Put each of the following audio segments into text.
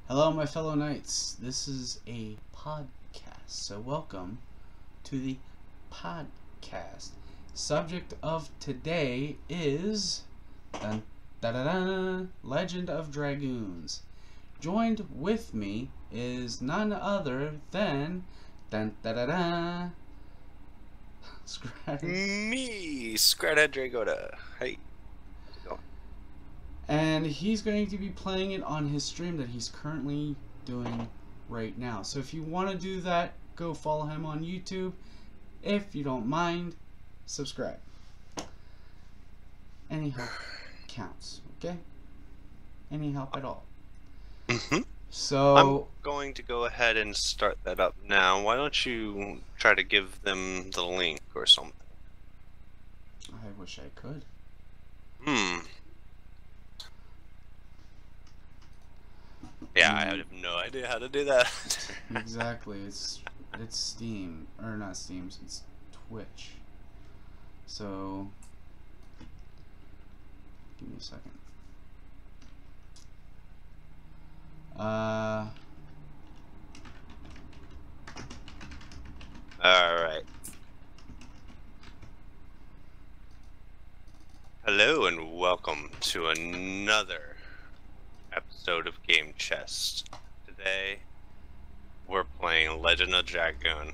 Hello, my fellow knights. This is a podcast, so welcome to the podcast. Subject of today is dun, da, da, da, Legend of Dragoons. Joined with me is none other than dun, da, da, da, Me, Scrathead Dragoda. Hey, how's it going? And he's going to be playing it on his stream that he's currently doing right now. So if you want to do that, go follow him on YouTube. If you don't mind, subscribe. Any help counts, okay? Any help at all. I'm So going to go ahead and start that up now. Why don't you try to give them the link or something? I wish I could. Yeah, I have no idea how to do that. Exactly. It's Steam, or not Steam. It's Twitch. So give me a second. Alright. Hello and welcome to another episode of Game Chest. Today, we're playing Legend of Dragoon,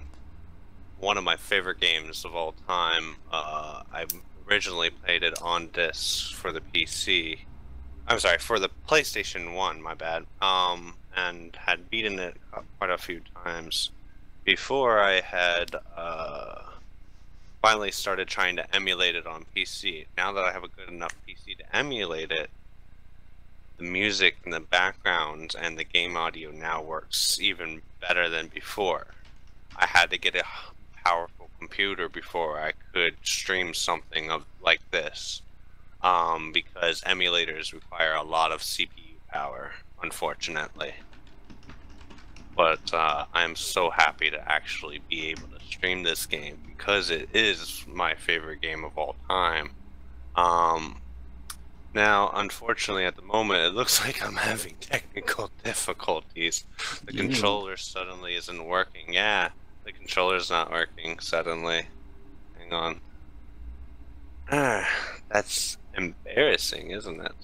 one of my favorite games of all time. I originally played it on disc for the PC. I'm sorry, for the PlayStation 1, my bad. And had beaten it quite a few times before I had finally started trying to emulate it on PC. Now that I have a good enough PC to emulate it, the music and the background and the game audio now works even better than before. I had to get a powerful computer before I could stream something like this, because emulators require a lot of CPU power, unfortunately. But I'm so happy to actually be able to stream this game because it is my favorite game of all time. Now, unfortunately, at the moment, it looks like I'm having technical difficulties. The controller suddenly isn't working. Yeah, the controller's not working suddenly. Hang on. That's embarrassing, isn't it?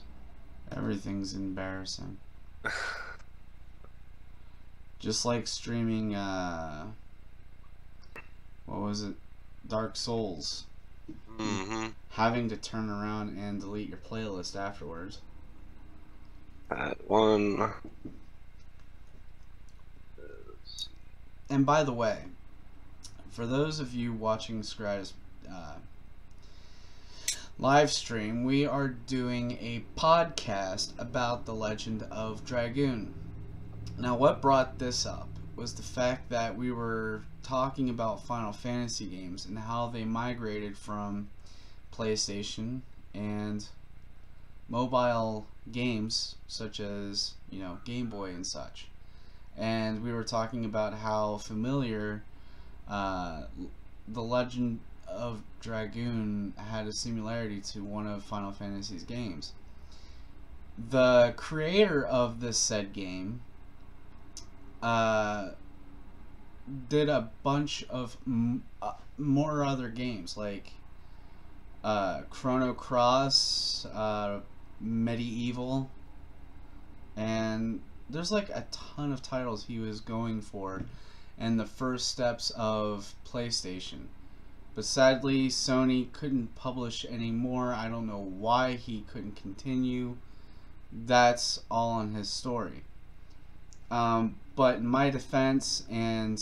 Everything's embarrassing. Just like streaming, what was it? Dark Souls. Having to turn around and delete your playlist afterwards. That one. And by the way, for those of you watching Scrat's live stream, we are doing a podcast about the Legend of Dragoon. Now, what brought this up was the fact that we were talking about Final Fantasy games and how they migrated from PlayStation and mobile games such as, Game Boy and such. And we were talking about how familiar the Legend of Dragoon had a similarity to one of Final Fantasy's games. The creator of this said game did a bunch of more other games like Chrono Cross, Medieval, and there's like a ton of titles he was going for and the first steps of PlayStation. But sadly, Sony couldn't publish anymore. I don't know why he couldn't continue. That's all on his story. But in my defense and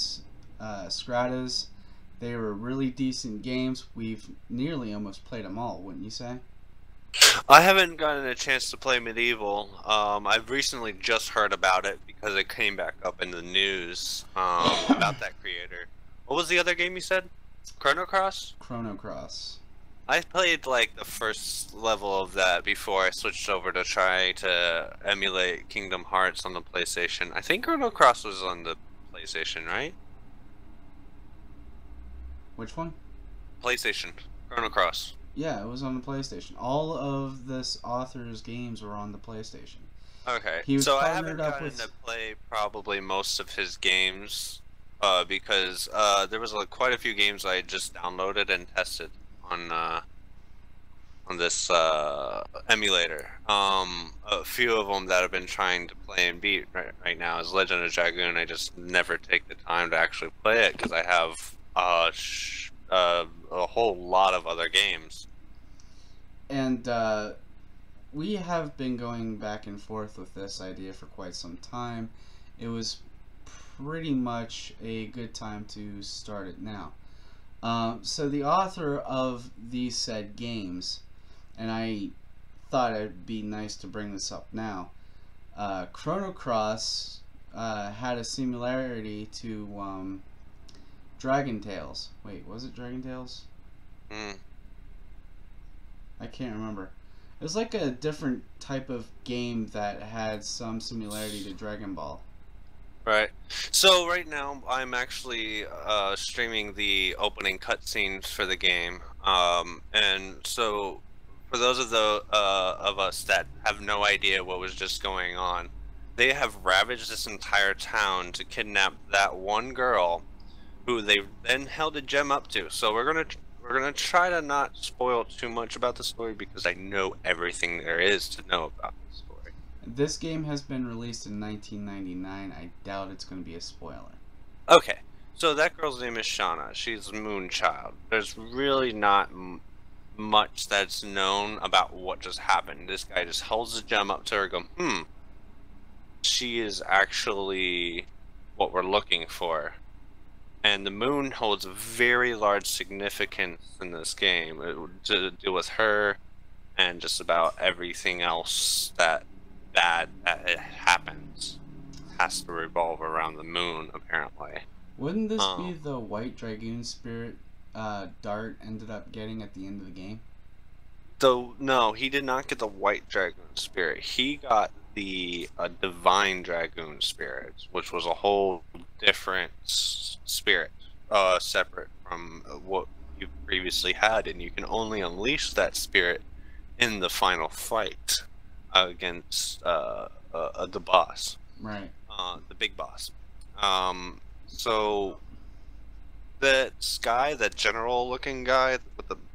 Scrata's, they were really decent games. We've nearly almost played them all, wouldn't you say? I haven't gotten a chance to play Medieval. I've recently just heard about it because it came back up in the news about that creator. What was the other game you said? Chrono Cross? Chrono Cross. I played like the first level of that before I switched over to try to emulate Kingdom Hearts on the PlayStation. I think Chrono Cross was on the PlayStation, right? Which one? PlayStation. Chrono Cross. Yeah, it was on the PlayStation. All of this author's games were on the PlayStation. Okay, He was so I partnered haven't up gotten with. to play probably most of his games, because there was like quite a few games I just downloaded and tested on this emulator. A few of them that I've been trying to play and beat right now is Legend of Dragoon. I just never take the time to actually play it because I have a whole lot of other games. And we have been going back and forth with this idea for quite some time. It was pretty much a good time to start it now. So the author of these said games, and I thought it'd be nice to bring this up now. Chrono Cross had a similarity to Dragon Tales. Wait, was it Dragon Tales? Mm. I can't remember. It was like a different type of game that had some similarity to Dragon Ball. Right. So right now I'm actually streaming the opening cutscenes for the game. And so for those of us that have no idea what was just going on, they have ravaged this entire town to kidnap that one girl who they've then held a gem up to. So we're gonna try to not spoil too much about the story because I know everything there is to know about the story. This game has been released in 1999. I doubt it's going to be a spoiler. Okay, so that girl's name is Shauna. She's Moonchild. There's really not much that's known about what just happened. This guy just holds the gem up to her and goes, she is actually what we're looking for. And the moon holds a very large significance in this game to deal with her and just about everything else that bad that it happens has to revolve around the moon, apparently. Wouldn't this be the White Dragoon spirit Dart ended up getting at the end of the game? So no, he did not get the White Dragoon spirit. He got the Divine Dragoon spirit, which was a whole different spirit, separate from what you previously had, and you can only unleash that spirit in the final fight against the boss. Right. The big boss. So that guy, that general-looking guy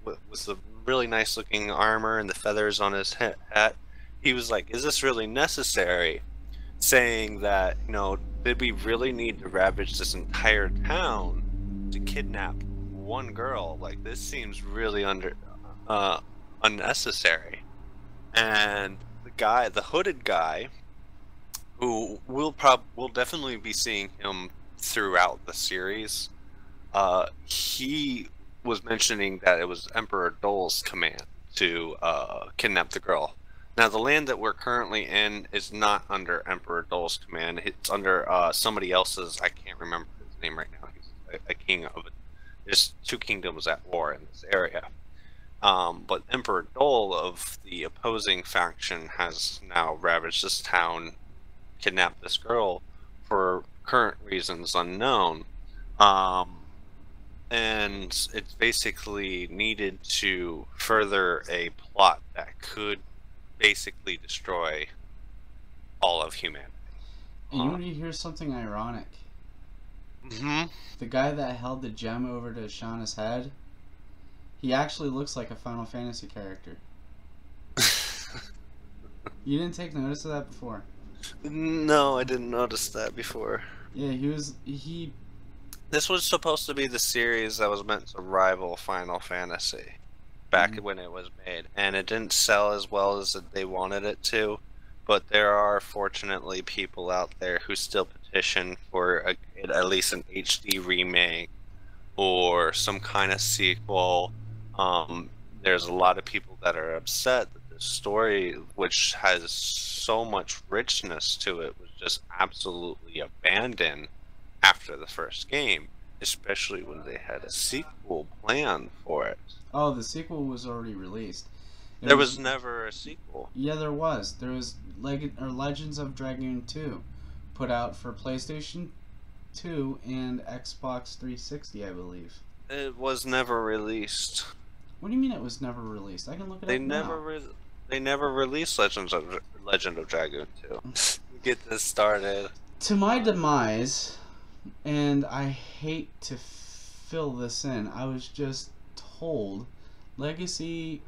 with the really nice-looking armor and the feathers on his hat, he was like, "Is this really necessary?" Saying that, did we really need to ravage this entire town to kidnap one girl? Like, this seems really unnecessary. And the hooded guy, who we'll definitely be seeing him throughout the series. He was mentioning that it was Emperor Dole's command to kidnap the girl. Now, the land that we're currently in is not under Emperor Dole's command. It's under somebody else's. I can't remember his name right now. He's a king of it. There's two kingdoms at war in this area. But Emperor Dole of the opposing faction has now ravaged this town, kidnapped this girl for current reasons unknown. And it's basically needed to further a plot that could basically destroy all of humanity. And you want to hear something ironic? Mm-hmm. The guy that held the gem over to Shauna's head, he actually looks like a Final Fantasy character. You didn't take notice of that before? No, I didn't notice that before. Yeah, This was supposed to be the series that was meant to rival Final Fantasy back when it was made, and it didn't sell as well as they wanted it to. But there are fortunately people out there who still petition for at least an HD remake or some kind of sequel. There's a lot of people that are upset that the story, which has so much richness to it, was just absolutely abandoned after the first game, especially when they had a sequel planned for it. Oh, the sequel was already released. There was never a sequel. Yeah, there was. There was Legends of Dragoon 2 put out for PlayStation 2 and Xbox 360, I believe. It was never released. What do you mean it was never released? I can look it up now. They never released Legend of Dragoon 2. Get this started. To my demise, and I hate to fill this in, I was just told The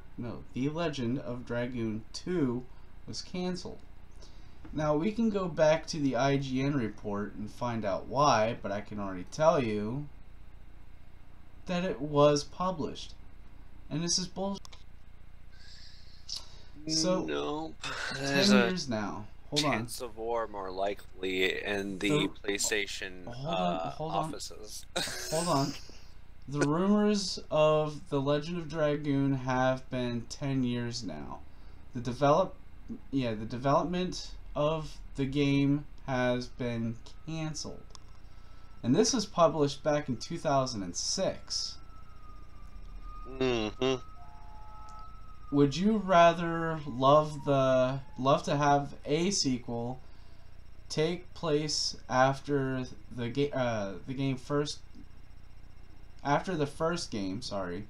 Legend of Dragoon 2 was canceled. Now, we can go back to the IGN report and find out why, but I can already tell you that it was published. And this is bullshit. So, no, 10 years now. Hold on. Chance of war more likely in the PlayStation offices. Hold on. The rumors of The Legend of Dragoon have been 10 years now. The development of the game has been canceled. And this was published back in 2006. Mm-hmm. Would you rather love to have a sequel take place after the first game? Sorry,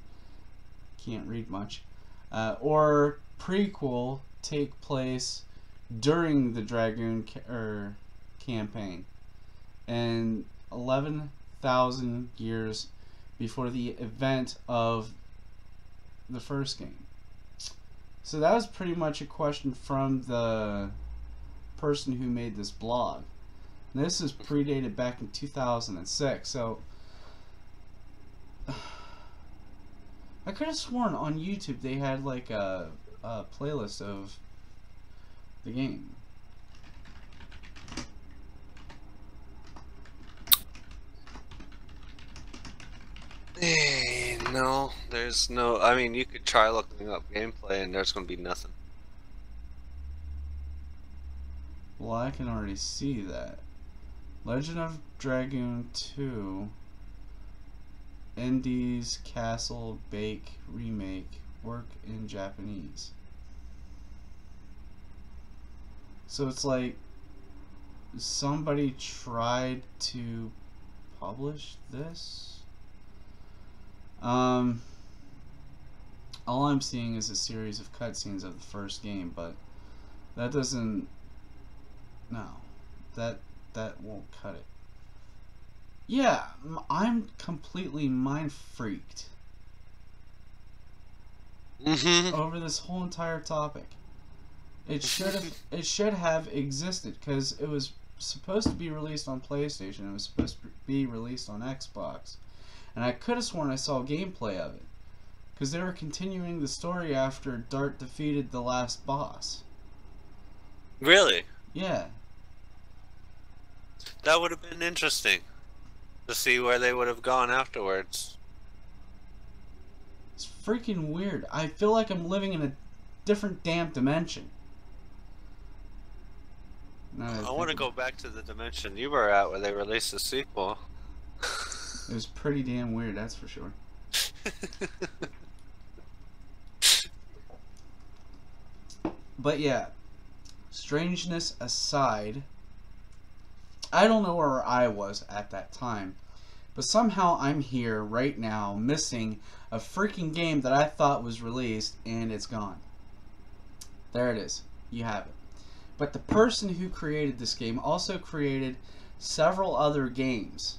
can't read much. Or prequel take place during the Dragoon campaign, and 11,000 years before the event of the first game. So that was pretty much a question from the person who made this blog. And this is predated back in 2006, so I could have sworn on YouTube they had like a playlist of the game. No, there's no. I mean, you could try looking up gameplay, and there's gonna be nothing. Well, I can already see that. Legend of Dragoon 2, Indies Castle Bake Remake, work in Japanese. So it's like somebody tried to publish this. All I'm seeing is a series of cutscenes of the first game, but that doesn't. No, that won't cut it. Yeah, I'm completely mind freaked over this whole entire topic. It should have existed because it was supposed to be released on PlayStation. It was supposed to be released on Xbox. And I could have sworn I saw gameplay of it. Because they were continuing the story after Dart defeated the last boss. Really? Yeah. That would have been interesting. To see where they would have gone afterwards. It's freaking weird. I feel like I'm living in a different damn dimension. I want to go back to the dimension you were at where they released the sequel. It was pretty damn weird, that's for sure. But yeah, strangeness aside, I don't know where I was at that time, but somehow I'm here right now missing a freaking game that I thought was released, and it's gone. There it is. You have it. But the person who created this game also created several other games.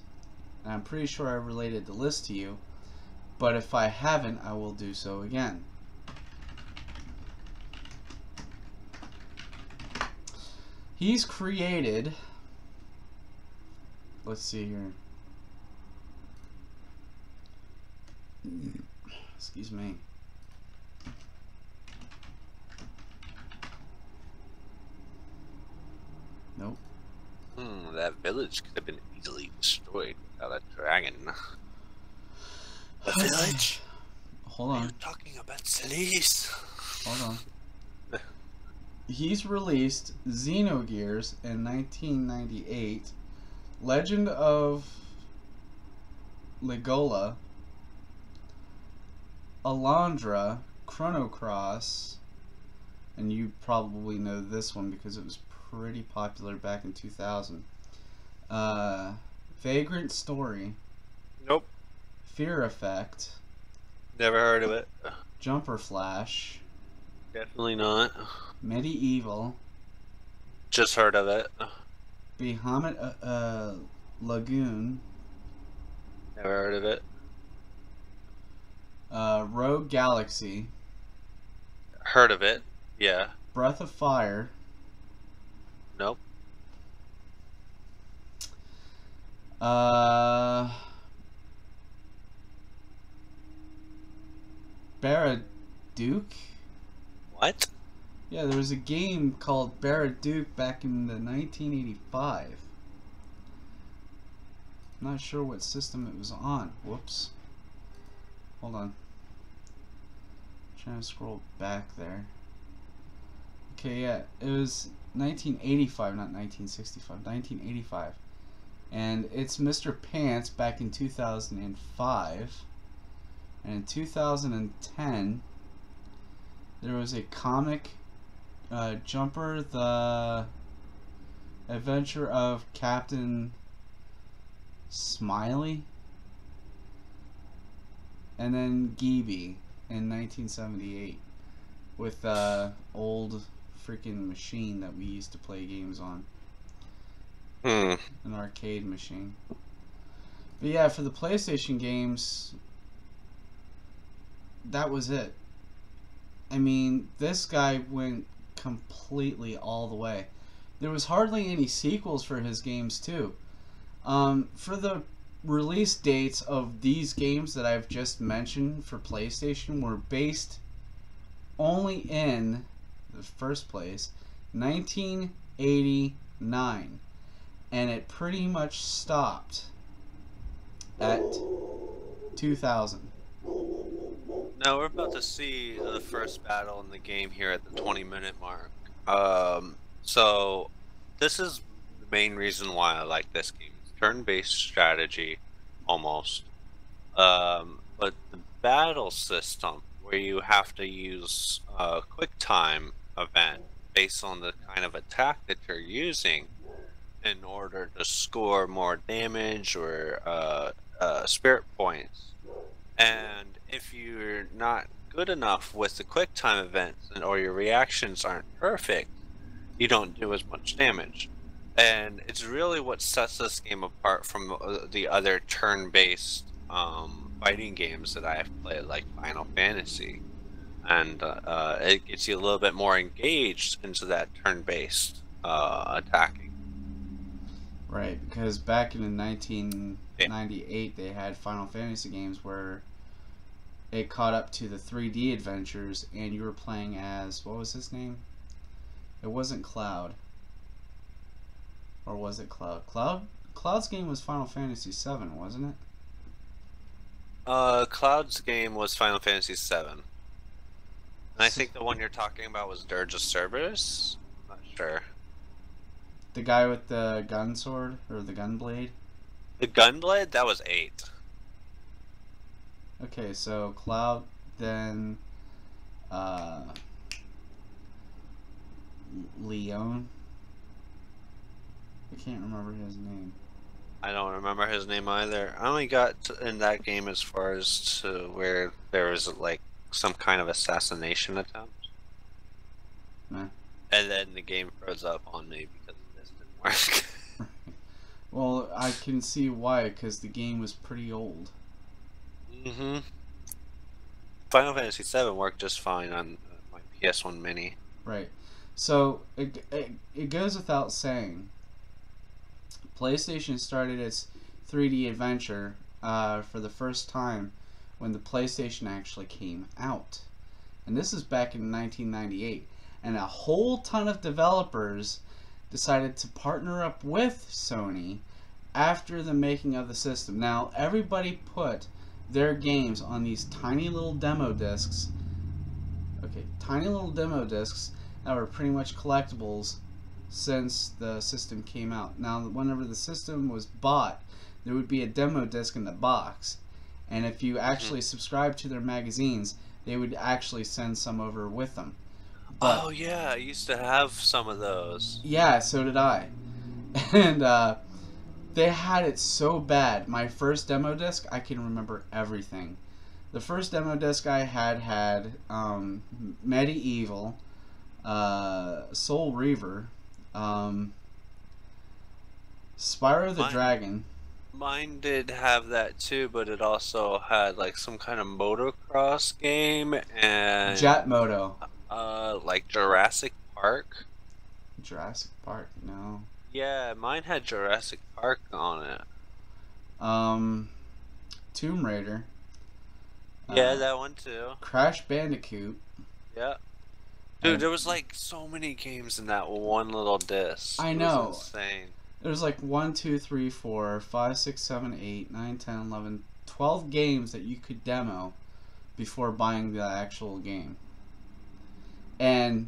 And I'm pretty sure I related the list to you, but if I haven't, I will do so again. He's created, let's see here. Excuse me. Nope. That village could have been easily destroyed without a dragon. The village? Hold on. Are you talking about Celeste? Hold on. He's released Xenogears in 1998, Legend of Legola, Alundra, Chrono Cross, and you probably know this one because it was pretty popular back in 2000. Vagrant Story. Nope. Fear Effect. Never heard of it. Jumper Flash. Definitely not. Medieval. Just heard of it. Bahamut Lagoon. Never heard of it. Rogue Galaxy. Heard of it. Yeah. Breath of Fire. Nope. Baraduke? What? Yeah, there was a game called Baraduke back in the 1985. I'm not sure what system it was on. Whoops. Hold on. Trying to scroll back there. Okay, yeah, it was 1985, not 1965. 1985. And it's Mr. Pants back in 2005. And in 2010, there was a comic, Jumper, the Adventure of Captain Smiley. And then Geeby in 1978 with old freaking machine that we used to play games on. An arcade machine. But yeah, for the PlayStation games, that was it. I mean, this guy went completely all the way. There was hardly any sequels for his games too. For the release dates of these games that I've just mentioned for PlayStation were based only in the first place 1989, and it pretty much stopped at 2000. Now we're about to see the first battle in the game here at the 20-minute mark. So this is the main reason why I like this game. It's turn-based strategy, almost. But the battle system, where you have to use a quick time event based on the kind of attack that you're using in order to score more damage or spirit points. And if you're not good enough with the quick time events, or your reactions aren't perfect, you don't do as much damage. And it's really what sets this game apart from the other turn-based fighting games that I have played, like Final Fantasy. And it gets you a little bit more engaged into that turn-based attacking. Right, because back in 1998 they had Final Fantasy games where it caught up to the 3D adventures, and you were playing as, what was his name? It wasn't Cloud. Or was it Cloud? Cloud's game was Final Fantasy VII, wasn't it? Cloud's game was Final Fantasy VII. And I think the one you're talking about was Dirge of Cerberus? I'm not sure. The guy with the gun sword, or the gun blade? The gun blade? That was 8. Okay, so Cloud, then Leon. I can't remember his name. I don't remember his name either. I only got in that game as far as to where there was like some kind of assassination attempt. Nah. And then the game froze up on me because this didn't work. Well, I can see why, because the game was pretty old. Mm-hmm. Final Fantasy VII worked just fine on my PS1 Mini. Right. So, it goes without saying, PlayStation started its 3D adventure for the first time when the PlayStation actually came out. And this is back in 1998. And a whole ton of developers decided to partner up with Sony after the making of the system. Now, everybody put their games on these tiny little demo discs. Okay, tiny little demo discs that were pretty much collectibles since the system came out. Now, whenever the system was bought, there would be a demo disc in the box. And if you actually subscribed to their magazines, they would actually send some over with them. But, oh yeah, I used to have some of those. Yeah, so did I. And they had it so bad. My first demo disc, I can remember everything. The first demo disc I had Medieval, Soul Reaver, Spyro the Dragon. Mine did have that too, but it also had like some kind of motocross game and Jet Moto. Like Jurassic Park. Jurassic Park, no. Yeah, mine had Jurassic Park on it. Tomb Raider. Yeah, that one too. Crash Bandicoot. Yeah. Dude, there was like so many games in that one little disc. I know. It was insane. There's like 1, 2, 3, 4, 5, 6, 7, 8, 9, 10, 11, 12 games that you could demo before buying the actual game. And,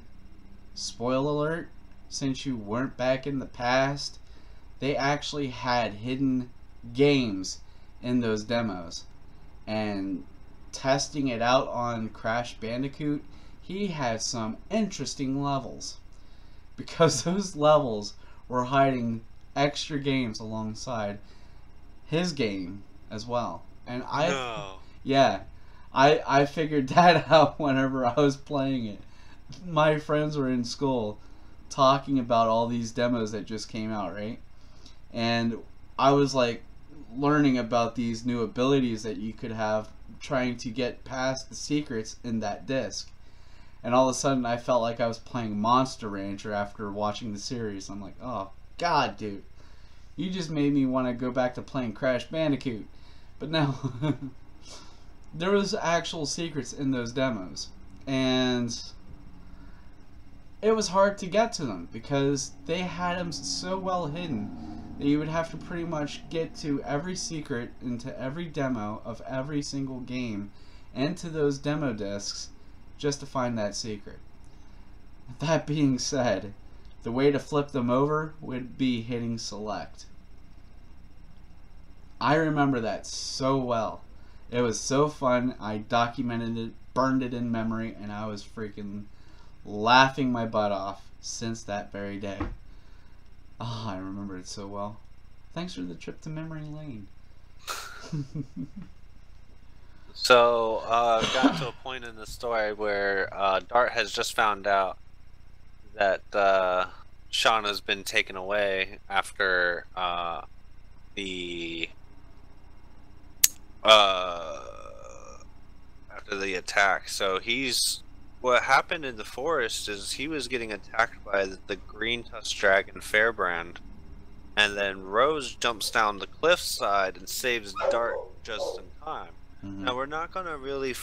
spoiler alert, since you weren't back in the past, they actually had hidden games in those demos. And testing it out on Crash Bandicoot, he had some interesting levels. Because those levels were hiding extra games alongside his game as well. And I figured that out whenever I was playing it. My friends were in school talking about all these demos that just came out, right? And I was like learning about these new abilities that you could have trying to get past the secrets in that disc. And all of a sudden I felt like I was playing Monster Rancher after watching the series. I'm like, oh God, dude, you just made me want to go back to playing Crash Bandicoot. But no, there was actual secrets in those demos, and it was hard to get to them because they had them so well hidden that you would have to pretty much get to every secret into every demo of every single game and to those demo discs just to find that secret. That being said, the way to flip them over would be hitting select. I remember that so well. It was so fun. I documented it, burned it in memory, and I was freaking laughing my butt off since that very day. Oh, I remember it so well. Thanks for the trip to memory lane. So, got to a point in the story where Dart has just found out that Shauna's been taken away after the attack. So what happened in the forest is he was getting attacked by the green tusk dragon Fairbrand, and then Rose jumps down the cliffside and saves Dart just in time. Now we're not gonna really,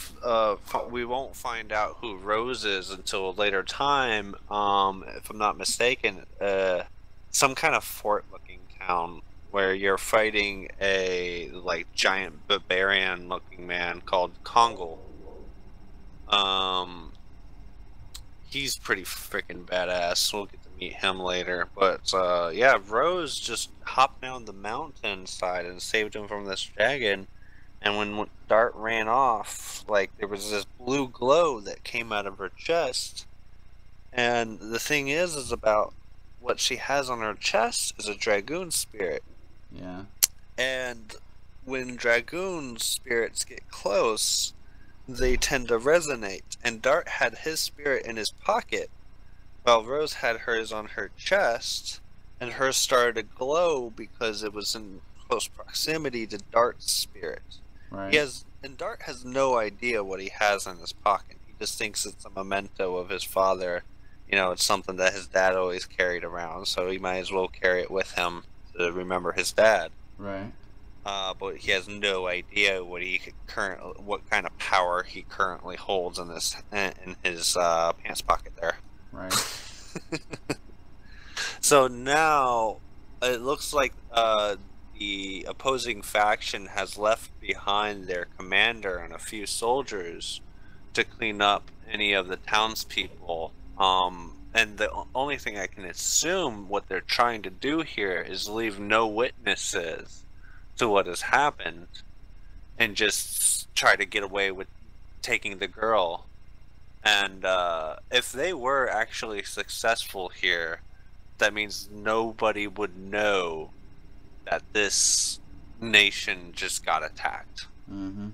we won't find out who Rose is until a later time. If I'm not mistaken, some kind of fort-looking town where you're fighting a like giant barbarian-looking man called Kongal. He's pretty freaking badass. We'll get to meet him later. But yeah, Rose just hopped down the mountainside and saved him from this dragon. And when Dart ran off, like, there was this blue glow that came out of her chest. And the thing is about what she has on her chest is a dragoon spirit. Yeah. And when dragoon spirits get close, they tend to resonate. And Dart had his spirit in his pocket, while Rose had hers on her chest. And hers started to glow because it was in close proximity to Dart's spirit. Right. And Dart has no idea what he has in his pocket. He just thinks it's a memento of his father. You know, it's something that his dad always carried around, so he might as well carry it with him to remember his dad. Right. But he has no idea what kind of power he currently holds in his pants pocket there. Right. So now it looks like the opposing faction has left behind their commander and a few soldiers to clean up any of the townspeople. And the only thing I can assume what they're trying to do here is leave no witnesses to what has happened and just try to get away with taking the girl. And if they were actually successful here, that means nobody would know that this nation just got attacked. Mm-hmm.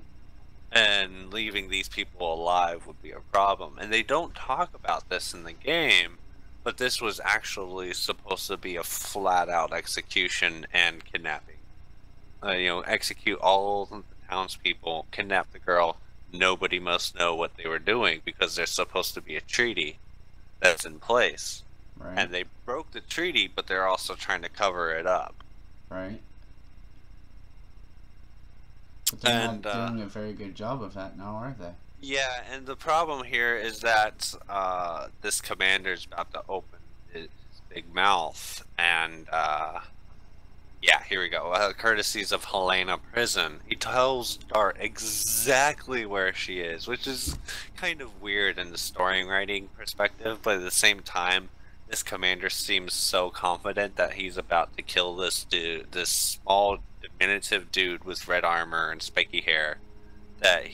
and leaving these people alive would be a problem. And they don't talk about this in the game, but this was actually supposed to be a flat-out execution and kidnapping. Execute all the townspeople, kidnap the girl. Nobody must know what they were doing because there's supposed to be a treaty that's in place. Right. And they broke the treaty, but they're also trying to cover it up. Right. But they're not doing a very good job of that now, are they? Yeah, and the problem here is that this commander's about to open his big mouth, and yeah, here we go. Courtesies of Helena Prison, he tells Dart exactly where she is, which is kind of weird in the story writing perspective, but at the same time, this commander seems so confident that he's about to kill this dude, this small, diminutive dude with red armor and spiky hair, that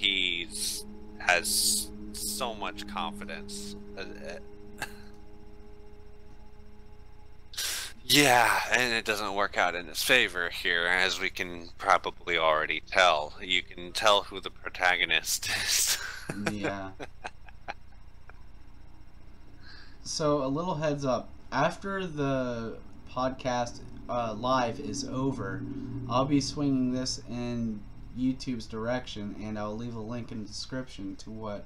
has so much confidence. Yeah, and it doesn't work out in his favor here, as we can probably already tell. You can tell who the protagonist is. Yeah. So, a little heads up. After the podcast live is over, I'll be swinging this in YouTube's direction, and I'll leave a link in the description to what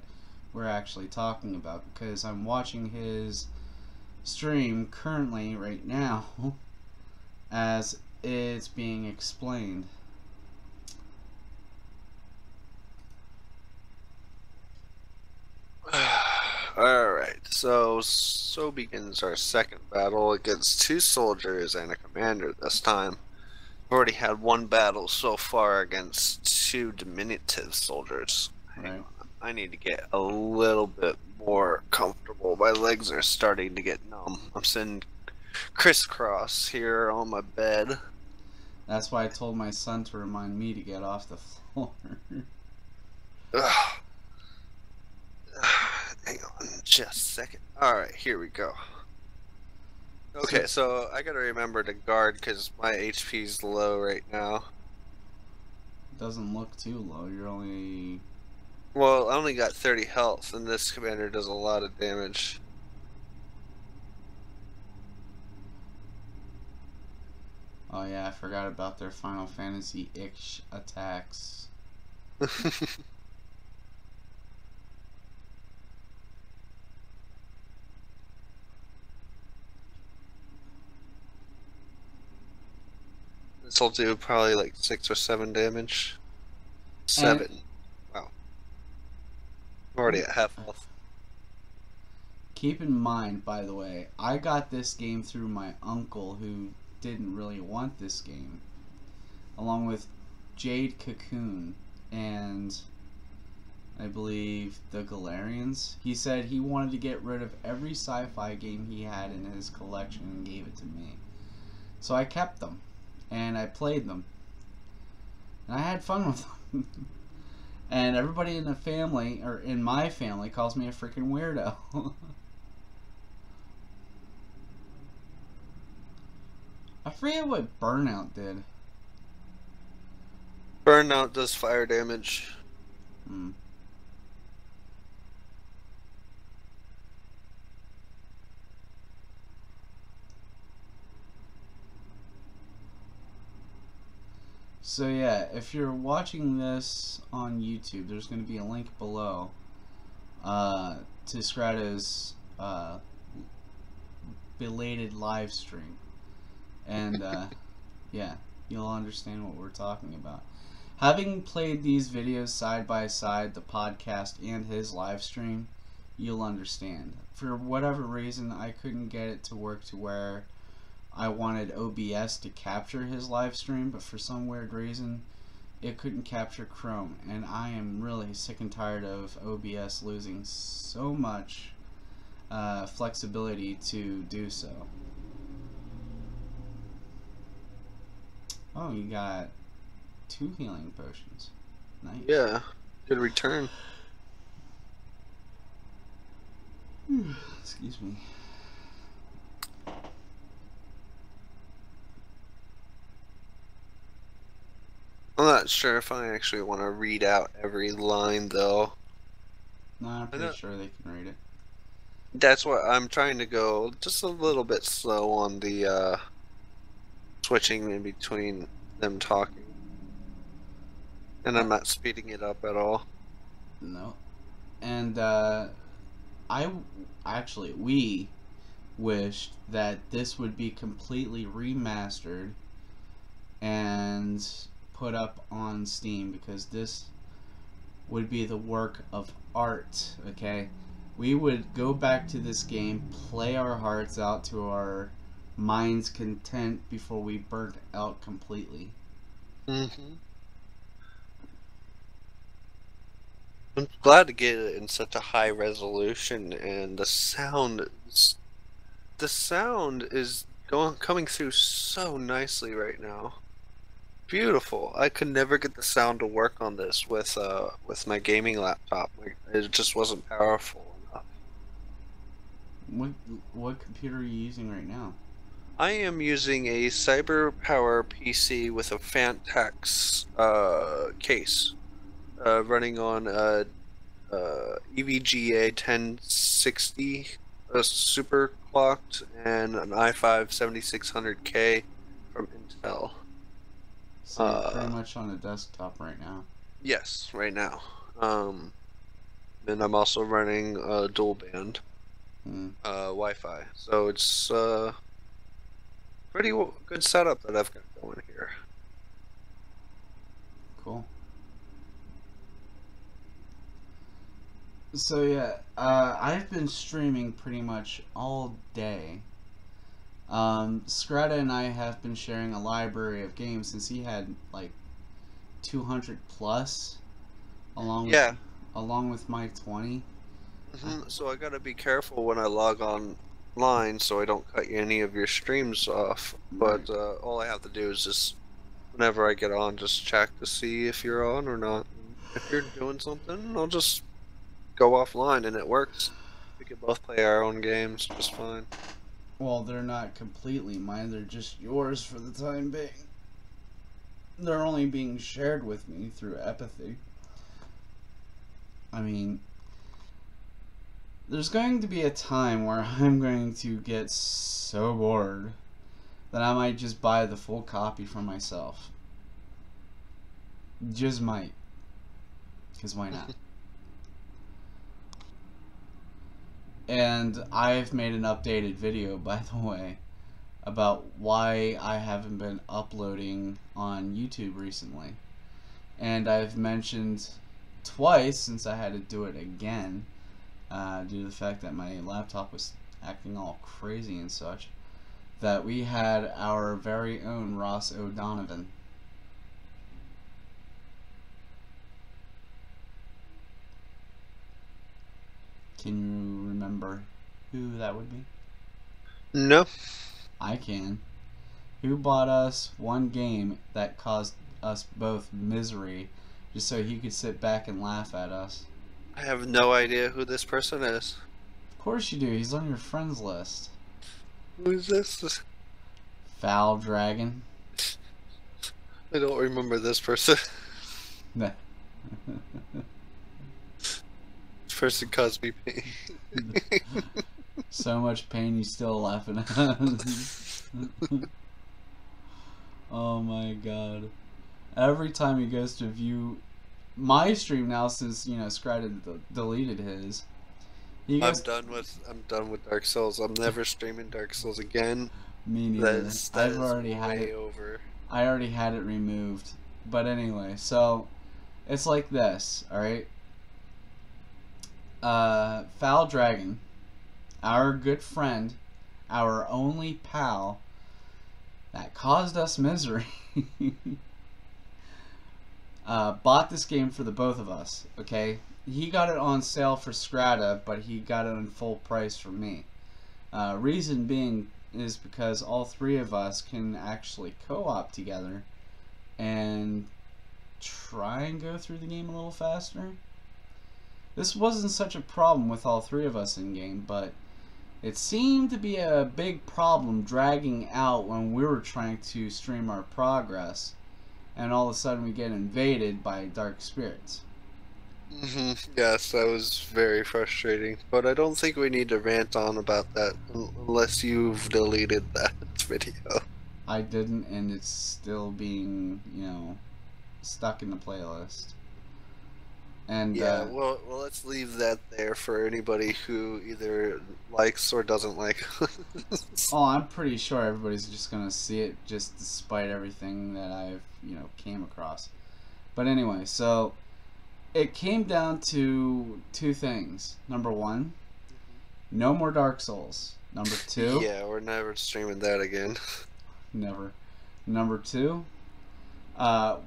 we're actually talking about, because I'm watching his stream currently right now as it's being explained. Alright, so begins our second battle against 2 soldiers and a commander this time. We've already had 1 battle so far against 2 diminutive soldiers. Right. I need to get a little bit more comfortable. My legs are starting to get numb. I'm sitting crisscross here on my bed. That's why I told my son to remind me to get off the floor. Ugh. Hang on just a second. Alright, here we go. Okay, so I gotta remember to guard because my HP's low right now. Doesn't look too low. You're only... Well, I only got 30 health, and this commander does a lot of damage. Oh yeah, I forgot about their Final Fantasy-ish attacks. This will do probably like 6 or 7 damage. 7. And wow. I'm already at half health. keep in mind, by the way, I got this game through my uncle who didn't really want this game, along with Jade Cocoon and I believe the Galarians. He said he wanted to get rid of every sci-fi game he had in his collection and gave it to me. So I kept them and I played them and I had fun with them. And everybody in the family, or in my family, calls me a freaking weirdo. I forget what Burnout did. Burnout does fire damage. Hmm. So yeah, if you're watching this on YouTube, there's going to be a link below to Scrata's belated live stream. And yeah, you'll understand what we're talking about. Having played these videos side by side, the podcast and his live stream, you'll understand. For whatever reason, I couldn't get it to work to where I wanted OBS to capture his live stream, but for some weird reason, it couldn't capture Chrome. And I am really sick and tired of OBS losing so much flexibility to do so. Oh, you got 2 healing potions. Nice. Yeah, good return. Excuse me. I'm not sure if I actually want to read out every line, though. No, I'm pretty sure they can read it. That's why I'm trying to go just a little bit slow on the switching in between them talking. And I'm not speeding it up at all. No. And we wished that this would be completely remastered and put up on Steam, because this would be the work of art, okay? We would go back to this game, play our hearts out to our mind's content before we burnt out completely. Mm-hmm. I'm glad to get it in such a high resolution, and the sound is coming through so nicely right now. Beautiful. I could never get the sound to work on this with my gaming laptop. Like, it just wasn't powerful enough. What computer are you using right now? I am using a CyberPower PC with a Fantex case, running on a EVGA 1060 super clocked, and an i5 7600K from Intel. So you're pretty much on a desktop right now. Yes, right now. And I'm also running dual band Wi-Fi. So it's pretty good setup that I've got going here. Cool. So yeah, I've been streaming pretty much all day. Scrata and I have been sharing a library of games since he had like 200 plus, along with my 20. So I gotta be careful when I log online so I don't cut any of your streams off. But all I have to do is just, whenever I get on, just check to see if you're on or not. If you're doing something, I'll just go offline, and it works. We can both play our own games just fine. Well, they're not completely mine, they're just yours for the time being. They're only being shared with me through empathy. I mean, there's going to be a time where I'm going to get so bored that I might just buy the full copy for myself. Just might. Because why not? And I've made an updated video, by the way, about why I haven't been uploading on YouTube recently. And I've mentioned twice, since I had to do it again, due to the fact that my laptop was acting all crazy and such, that we had our very own Ross O'Donovan. Can you remember who that would be? No. I can. Who bought us one game that caused us both misery just so he could sit back and laugh at us? I have no idea who this person is. Of course you do. He's on your friends list. Who's this? Foul Dragon. I don't remember this person. Nah. This person caused me pain. So much pain, you still laughing at us. Oh my god. Every time he goes to view my stream now, since, you know, Scrata deleted his, he goes, I'm done with Dark Souls. I'm never streaming Dark Souls again. Me neither. I've already had it over. I already had it removed. But anyway, so it's like this, alright? Foul Dragon, our good friend, our only pal that caused us misery, bought this game for the both of us, okay? He got it on sale for Scrata, but he got it on full price for me. Reason being is because all three of us can actually co-op together and try and go through the game a little faster. This wasn't such a problem with all three of us in game, but it seemed to be a big problem dragging out when we were trying to stream our progress. and all of a sudden we get invaded by dark spirits. Yes, that was very frustrating. But I don't think we need to rant on about that unless you've deleted that video. I didn't, and it's still being, stuck in the playlist. And yeah, well, let's leave that there for anybody who either likes or doesn't like. oh, I'm pretty sure everybody's just gonna see it, just despite everything that I've, came across. But anyway, so it came down to two things. Number one, no more Dark Souls. Number two, yeah, we're never streaming that again. Never. Number two,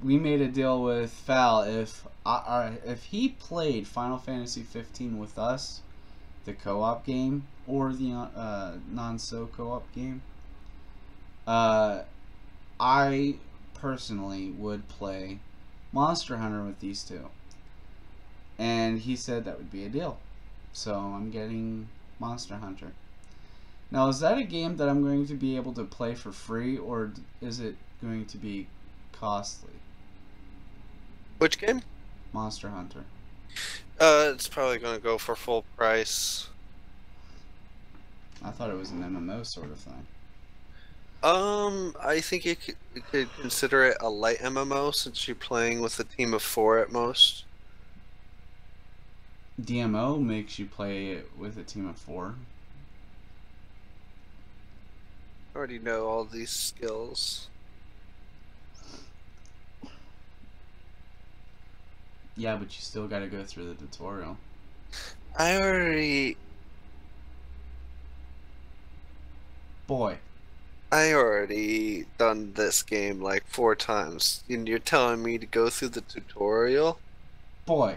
we made a deal with Fal. If he played Final Fantasy 15 with us, the co-op game or the non-so co-op game, I personally would play Monster Hunter with these two. And he said that would be a deal. So I'm getting Monster Hunter. Now, is that a game that I'm going to be able to play for free, or is it going to be costly? Which game? Monster Hunter. It's probably going to go for full price. I thought it was an MMO sort of thing. I think you could consider it a light MMO since you're playing with a team of 4 at most. DMO makes you play it with a team of 4. I already know all these skills. Yeah, but you still gotta go through the tutorial. I already done this game like 4 times, and you're telling me to go through the tutorial? Boy.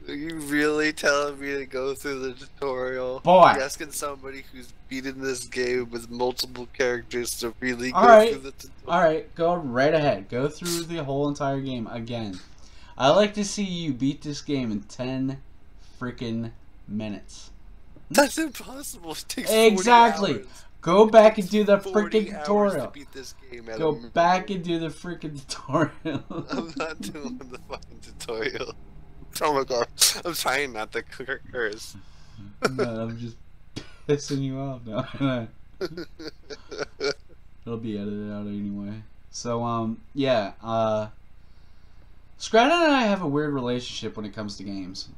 Are you really telling me to go through the tutorial? Boy. You're asking somebody who's beaten this game with multiple characters to really All go right. through the tutorial? Alright, go right ahead. Go through the whole entire game again. I like to see you beat this game in 10 freaking minutes. That's impossible. It takes Exactly. 40 hours. Go back and do the 40 freaking hours tutorial. to beat this game at Go a minimum. back and do the freaking tutorial. I'm not doing the fucking tutorial. Oh my god. I'm trying not to curse. No, I'm just pissing you off now. It'll be edited out anyway. So, yeah, Scranton and I have a weird relationship when it comes to games.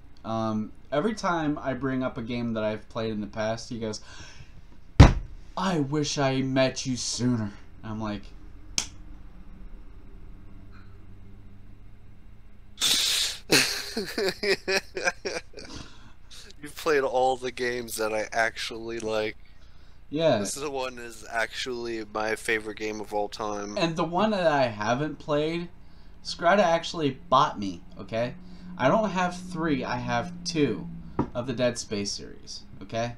Every time I bring up a game that I've played in the past, he goes, I wish I met you sooner. I'm like, You've played all the games that I actually like. yeah. This one is actually my favorite game of all time. And the one that I haven't played, Scrata actually bought me, okay? I don't have 3, I have 2 of the Dead Space series, okay?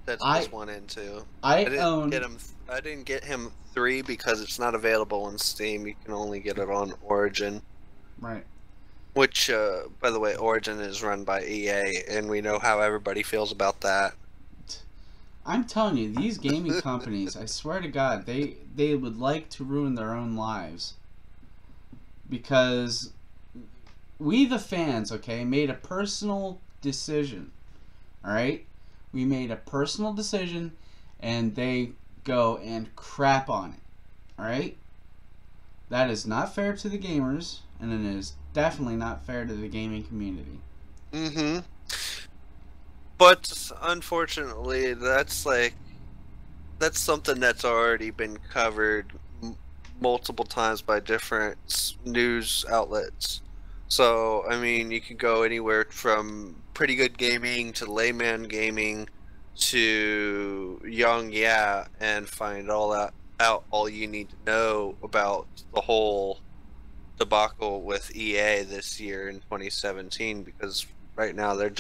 That's just 1 and 2. I didn't get him 3 because it's not available on Steam. You can only get it on Origin. Right. Which, by the way, Origin is run by EA, and we know how everybody feels about that. I'm telling you, these gaming companies, I swear to God, they would like to ruin their own lives. Because we, the fans, okay, made a personal decision. Alright? We made a personal decision, and they go and crap on it. Alright? That is not fair to the gamers, and it is definitely not fair to the gaming community. Mm-hmm. But unfortunately, that's something that's already been covered multiple times by different news outlets. So, I mean, you can go anywhere from Pretty Good Gaming to Layman Gaming to Young Yeah and find all that out, all you need to know about the whole debacle with EA this year in 2017, because right now they're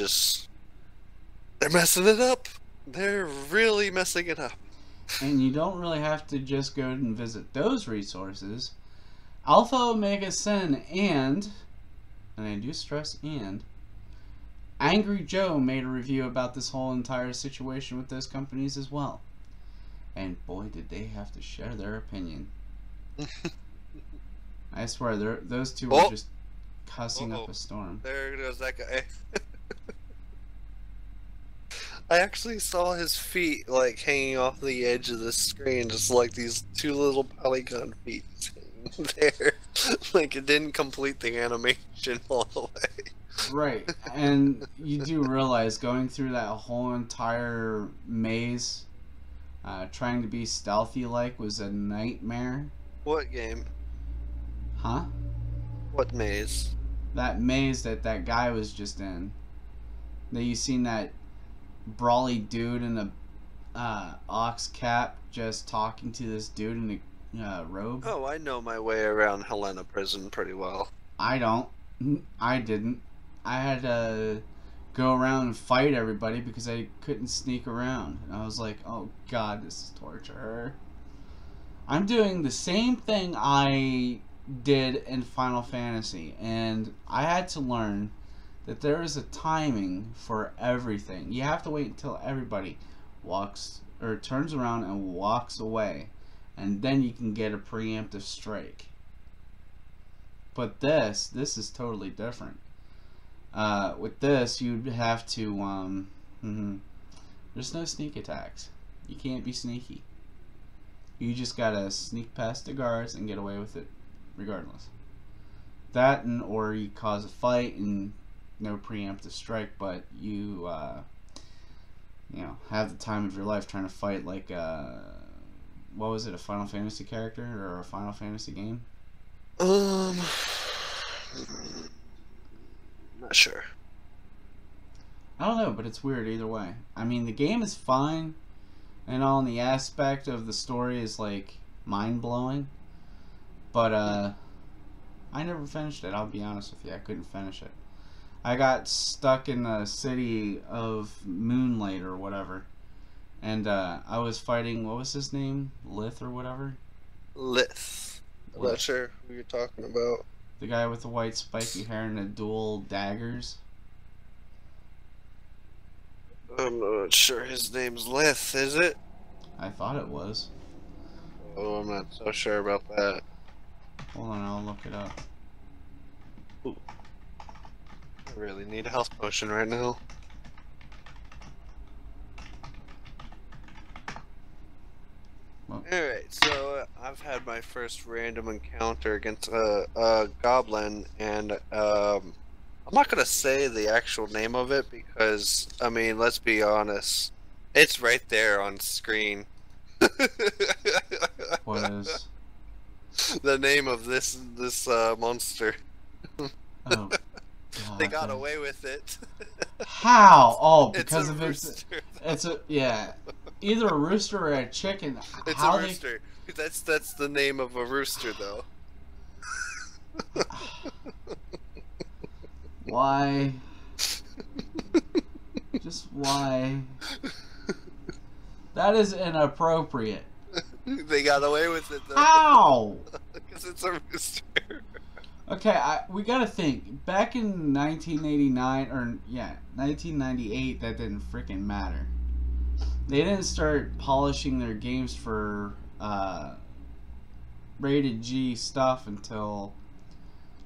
messing it up. They're really messing it up. And you don't really have to just go and visit those resources. Alpha Omega Sin and I do stress and, Angry Joe made a review about this whole entire situation with those companies as well. and boy, did they have to share their opinion. I swear, those two were just cussing up a storm. There goes that guy. I actually saw his feet like hanging off the edge of the screen, just like these two little polygon feet hanging there. Like it didn't complete the animation all the way. Right, and you do realize going through that whole entire maze, trying to be stealthy like was a nightmare. What game? Huh? What maze? That maze that guy was just in. That you seen that brawly dude in a ox cap just talking to this dude in a robe. Oh, I know my way around Helena Prison pretty well. I don't. I didn't. I had to go around and fight everybody because I couldn't sneak around. And I was like, oh god, this is torture. I'm doing the same thing I did in Final Fantasy, and I had to learn that there is a timing for everything. You have to wait until everybody walks or turns around and walks away, and then you can get a preemptive strike. But this is totally different. With this, you'd have to there's no sneak attacks. You can't be sneaky. You just gotta sneak past the guards and get away with it regardless. That, and or you cause a fight and no preemptive strike, but you have the time of your life trying to fight like what was it, a Final Fantasy character or a Final Fantasy game? Not sure. I don't know, but it's weird either way. I mean, the game is fine and all, and the aspect of the story is like mind-blowing, but I never finished it. I'll be honest with you, I couldn't finish it. I got stuck in the city of Moonlight or whatever, and I was fighting, what was his name? Lith or whatever? Lith. I'm not sure who you're talking about. The guy with the white spiky hair and the dual daggers. I'm not sure his name's Lith, is it? I thought it was. Oh, I'm not so sure about that. Hold on, I'll look it up. Ooh. I really need a health potion right now. Alright, so I've had my first random encounter against a goblin, and I'm not gonna say the actual name of it because, I mean, let's be honest, it's right there on screen. What is? The name of this monster. Oh, God, they got away with it. How? Oh, because of rooster. it's a yeah, either a rooster or a chicken. It's How a rooster. That's the name of a rooster, though. Why? Just why? That is inappropriate. They got away with it, though. How? Because it's a rooster. Okay, we gotta think. Back in 1989, or yeah, 1998, that didn't freaking matter. They didn't start polishing their games for rated G stuff until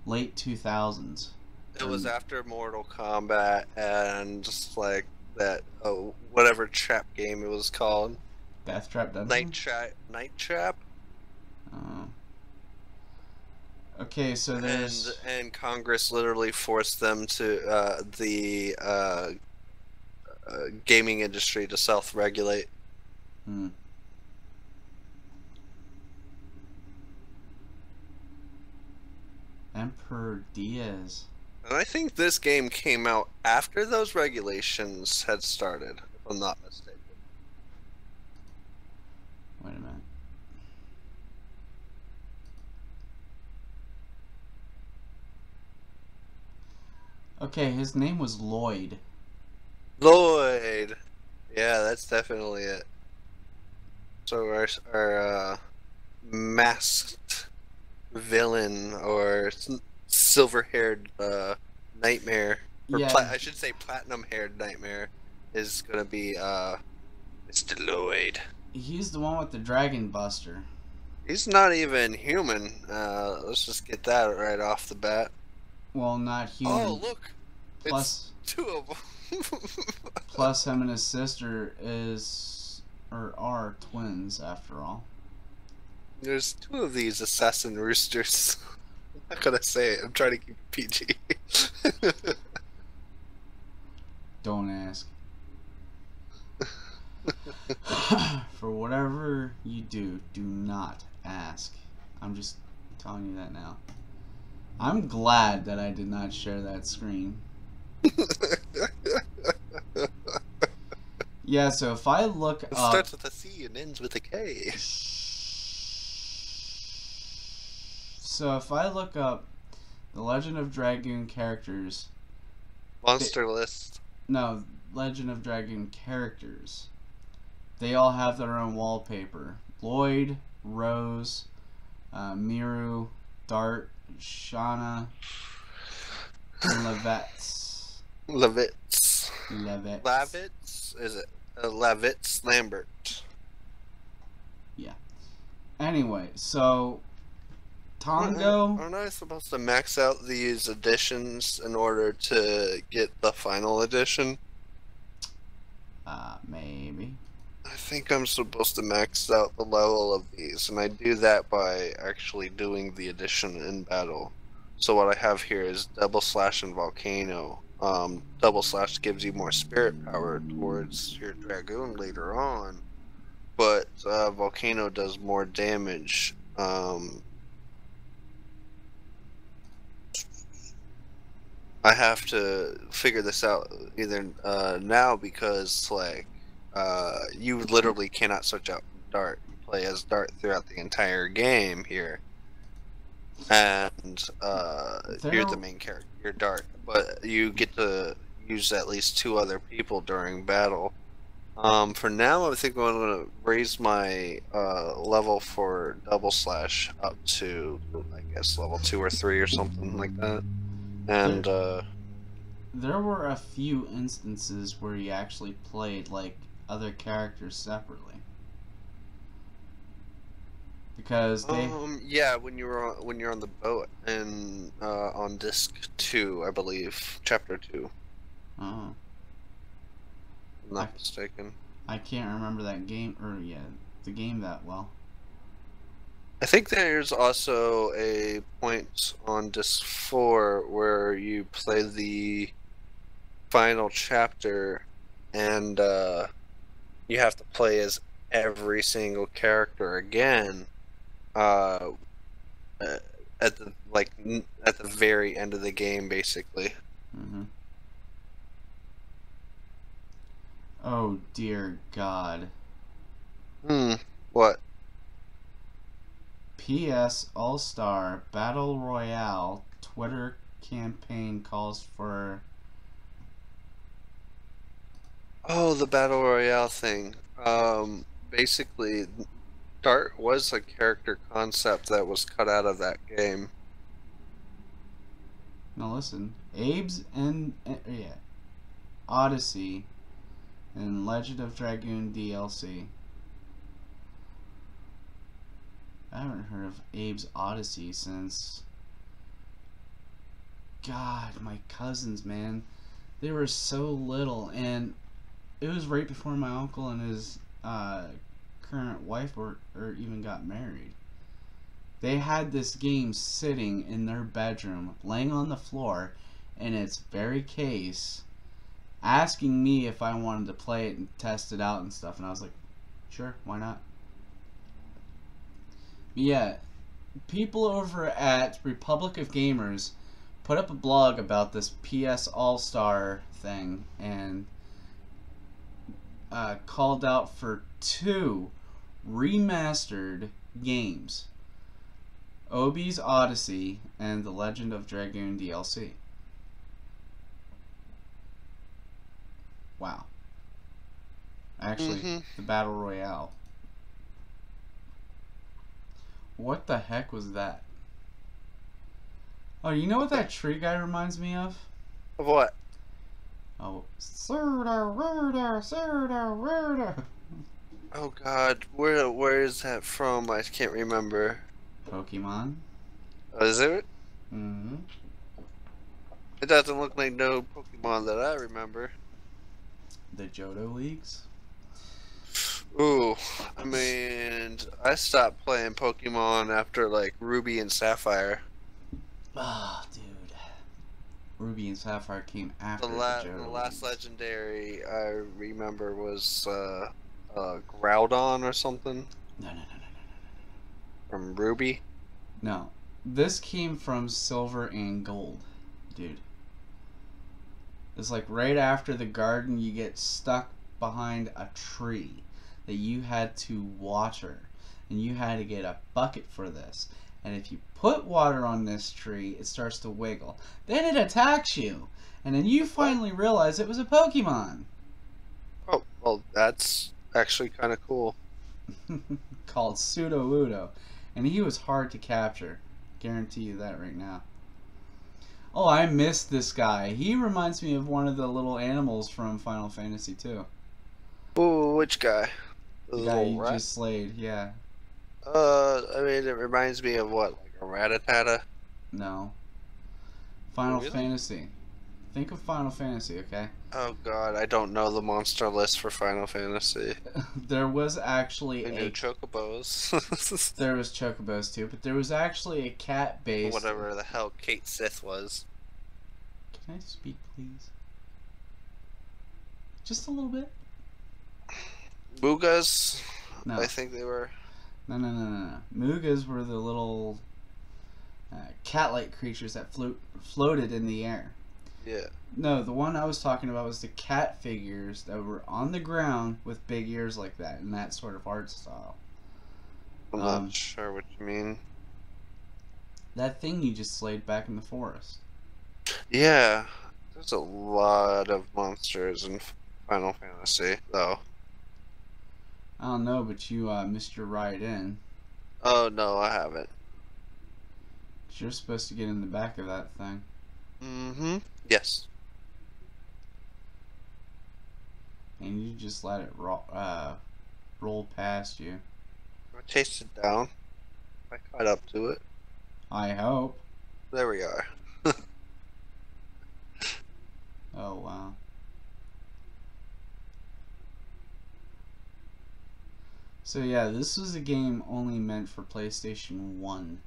late 2000s. It was after Mortal Kombat and just like that, whatever trap game it was called. Death Trap Dungeon? Night Trap? Okay, so there's... And Congress literally forced them to, the gaming industry to self-regulate. Emperor Diaz. And I think this game came out after those regulations had started, if I'm not mistaken. Wait a minute. Okay, his name was Lloyd. Lloyd! Yeah, that's definitely it. So our masked villain, or silver-haired nightmare, or Yeah. I should say platinum-haired nightmare, is gonna be Mr. Lloyd. He's the one with the Dragon Buster. He's not even human. Let's just get that right off the bat. Well, not human. Oh, look! Plus, it's 2 of them. plus him and his sister are twins, after all. There's 2 of these assassin roosters. I'm not gonna say it. I'm trying to keep it PG. Don't ask. For whatever you do, do not ask. I'm just telling you that now. I'm glad that I did not share that screen. Yeah, so if I look up... It starts with a C and ends with a K. So if I look up the Legend of Dragoon characters... Monster list. No, Legend of Dragoon characters. They all have their own wallpaper. Lloyd, Rose, Miru, Dart, Shauna, and Levitz. Levitz. Levitz. Lavitz? Is it? Lavitz Lambert. Yeah. Anyway, so Tongo. Aren't I supposed to max out these editions in order to get the final edition? Maybe. I think I'm supposed to max out the level of these, and I do that by actually doing the addition in battle. So what I have here is double slash and volcano. Double slash gives you more spirit power towards your dragoon later on, but volcano does more damage. I have to figure this out either now, because like you literally cannot switch out Dart. You play as Dart throughout the entire game here, and you're the main character. You're Dart, but you get to use at least 2 other people during battle. For now, I think I'm going to raise my level for double slash up to, I guess, level 2 or 3 or something like that. And there were a few instances where you actually played like other characters separately, because they yeah, when you're on the boat and on disc 2, I believe, chapter 2. Oh, I'm not mistaken. I can't remember that game, or the game that well. I think there's also a point on disc 4 where you play the final chapter, and you have to play as every single character again at the very end of the game, basically. Mm-hmm. Oh dear God. What? PS All-Star Battle Royale Twitter campaign calls for... Oh, the Battle Royale thing. Basically, Dart was a character concept that was cut out of that game. Now listen, Abe's and Odyssey and Legend of Dragoon DLC. I haven't heard of Abe's Odyssey since... God, my cousins, man. They were so little, and it was right before my uncle and his current wife or even got married. They had this game sitting in their bedroom, laying on the floor, in its very case, asking me if I wanted to play it and test it out and stuff, and I was like, sure, why not? Yeah, people over at Republic of Gamers put up a blog about this PS All-Star thing and called out for 2 remastered games: Obi's Odyssey and The Legend of Dragoon DLC. Wow. Actually, the Battle Royale. What the heck was that? Oh, you know what that tree guy reminds me of? Of what? Oh, Surda, Ruda, Surda, Ruda. Oh God, where is that from? I can't remember. Pokemon. Oh, is it? Mm-hmm. It doesn't look like no Pokemon that I remember. The Johto Leagues. Ooh, I mean, I stopped playing Pokemon after like Ruby and Sapphire. Ah, dude. Ruby and Sapphire came The after the la the Johto last Leagues. legendary I remember was Groudon or something No, no, no, no, no, from Ruby. no. No. This came from Silver and Gold, dude. It's like right after the garden, you get stuck behind a tree that you had to water, and you had to get a bucket for this. And if you put water on this tree, it starts to wiggle. Then it attacks you, and then you finally realize it was a Pokemon Oh, well, that's actually kind of cool. called Sudowoodo, and he was hard to capture. Guarantee you that right now. Oh, I missed this guy. He reminds me of one of the little animals from Final Fantasy 2. Ooh, which guy? The The guy little you rat? just slayed, yeah. I mean, it reminds me of what, like a Rattata? No. Final Really? Fantasy. Think of Final Fantasy, okay? Oh God, I don't know the monster list for Final Fantasy. There was actually I knew a Chocobos. there was Chocobos too, but there was actually a cat based. Whatever the hell Kate Sith was. Can I speak, please? Just a little bit. Mugas, No, I think they were. no, no, no, no, no. Mugas were the little cat-like creatures that floated in the air. Yeah. No, the one I was talking about was the cat figures that were on the ground with big ears like that, and that sort of art style. I'm not sure what you mean. That thing you just slayed back in the forest. Yeah, there's a lot of monsters in Final Fantasy, though. I don't know, but you missed your ride in. Oh no, I haven't. You're supposed to get in the back of that thing. Mm-hmm. Yes. And you just let it roll past you. I chased it down. I caught up to it. I hope. There we are. Oh, wow. So yeah, this was a game only meant for PlayStation 1.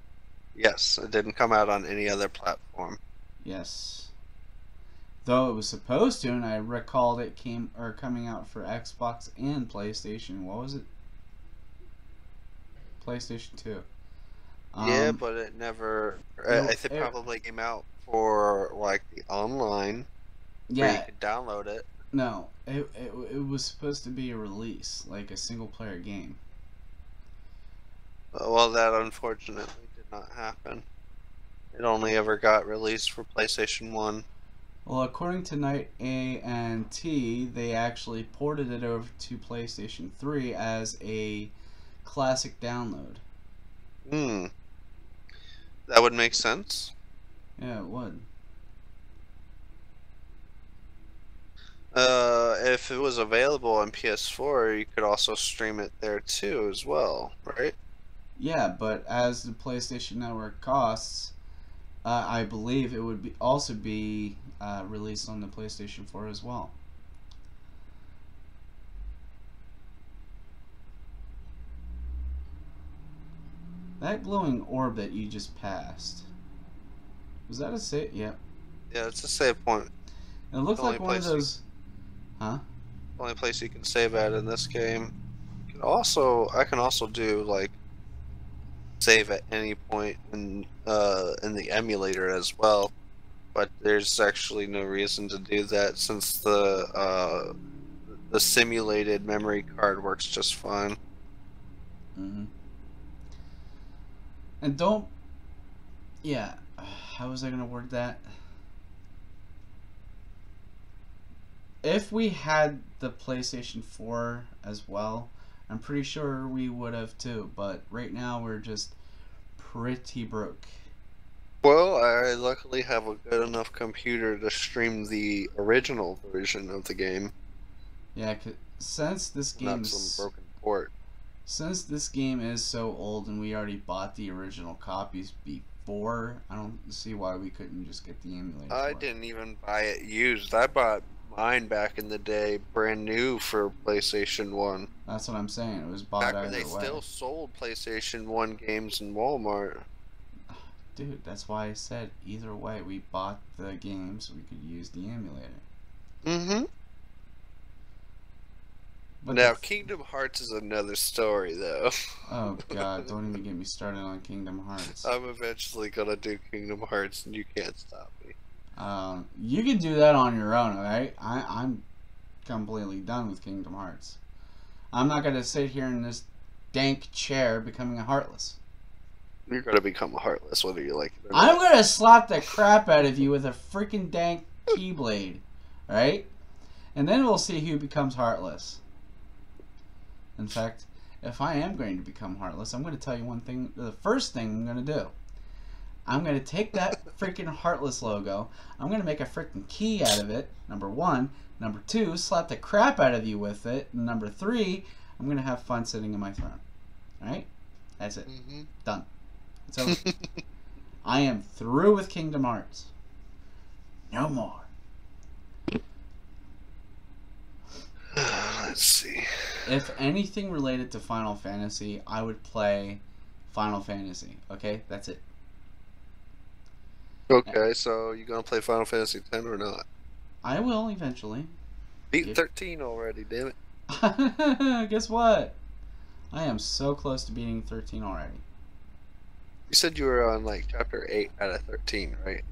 Yes, it didn't come out on any other platform. Yes. Though it was supposed to, and I recalled it coming out for Xbox and PlayStation. What was it? PlayStation 2. Yeah, but it never. I think probably came out for like the online, where you Yeah, could download it. no, it was supposed to be a release, like a single player game. Well, that unfortunately did not happen. It only ever got released for PlayStation 1. Well, according to Night A&T, they actually ported it over to PlayStation 3 as a classic download. Hmm. That would make sense. Yeah, it would. If it was available on PS4, you could also stream it there too, as well, right? Yeah, but as the PlayStation Network costs, I believe it would also be released on the PlayStation 4 as well. That glowing orb that you just passed, was that a save? Yep. Yeah, it's a save point. It looked The only like one of place you- those. Huh? Only place you can save at in this game. I can also do like save at any point in the emulator as well, but there's actually no reason to do that since the simulated memory card works just fine. Mm-hmm. And don't. Yeah. How was I gonna word that? If we had the PlayStation 4 as well, I'm pretty sure we would have too. But right now we're just pretty broke. Well, I luckily have a good enough computer to stream the original version of the game. Yeah, since this game Not some broken port. Since this game is so old and we already bought the original copies before, I don't see why we couldn't just get the emulator. I didn't even buy it used. I bought mine back in the day, brand new for PlayStation 1. That's what I'm saying. It was bought Back either when they way. still sold PlayStation 1 games in Walmart. Dude, that's why I said either way, we bought the game so we could use the emulator. Mm-hmm. But Now, Kingdom Hearts is another story, though. Oh god, don't even get me started on Kingdom Hearts. I'm eventually gonna do Kingdom Hearts, and you can't stop me. You can do that on your own, alright? I'm completely done with Kingdom Hearts. I'm not gonna sit here in this dank chair becoming a Heartless. You're gonna become a Heartless, whether you like it or I'm not. gonna slap the crap out of you with a freaking dank keyblade, alright? And then we'll see who becomes Heartless. In fact, if I am going to become Heartless, I'm going to tell you one thing. The first thing I'm going to do, I'm going to take that freaking Heartless logo. I'm going to make a freaking key out of it, number 1. Number 2, slap the crap out of you with it. And number 3, I'm going to have fun sitting in my throne. Alright? That's it. Mm-hmm. Done. It's over. I am through with Kingdom Hearts. No more. Let's see. If anything related to Final Fantasy, I would play Final Fantasy. Okay? That's it. Okay, so you gonna play Final Fantasy X or not? I will eventually. Beat 13 already, damn it. Guess what? I am so close to beating 13 already. You said you were on like chapter 8 out of 13, right?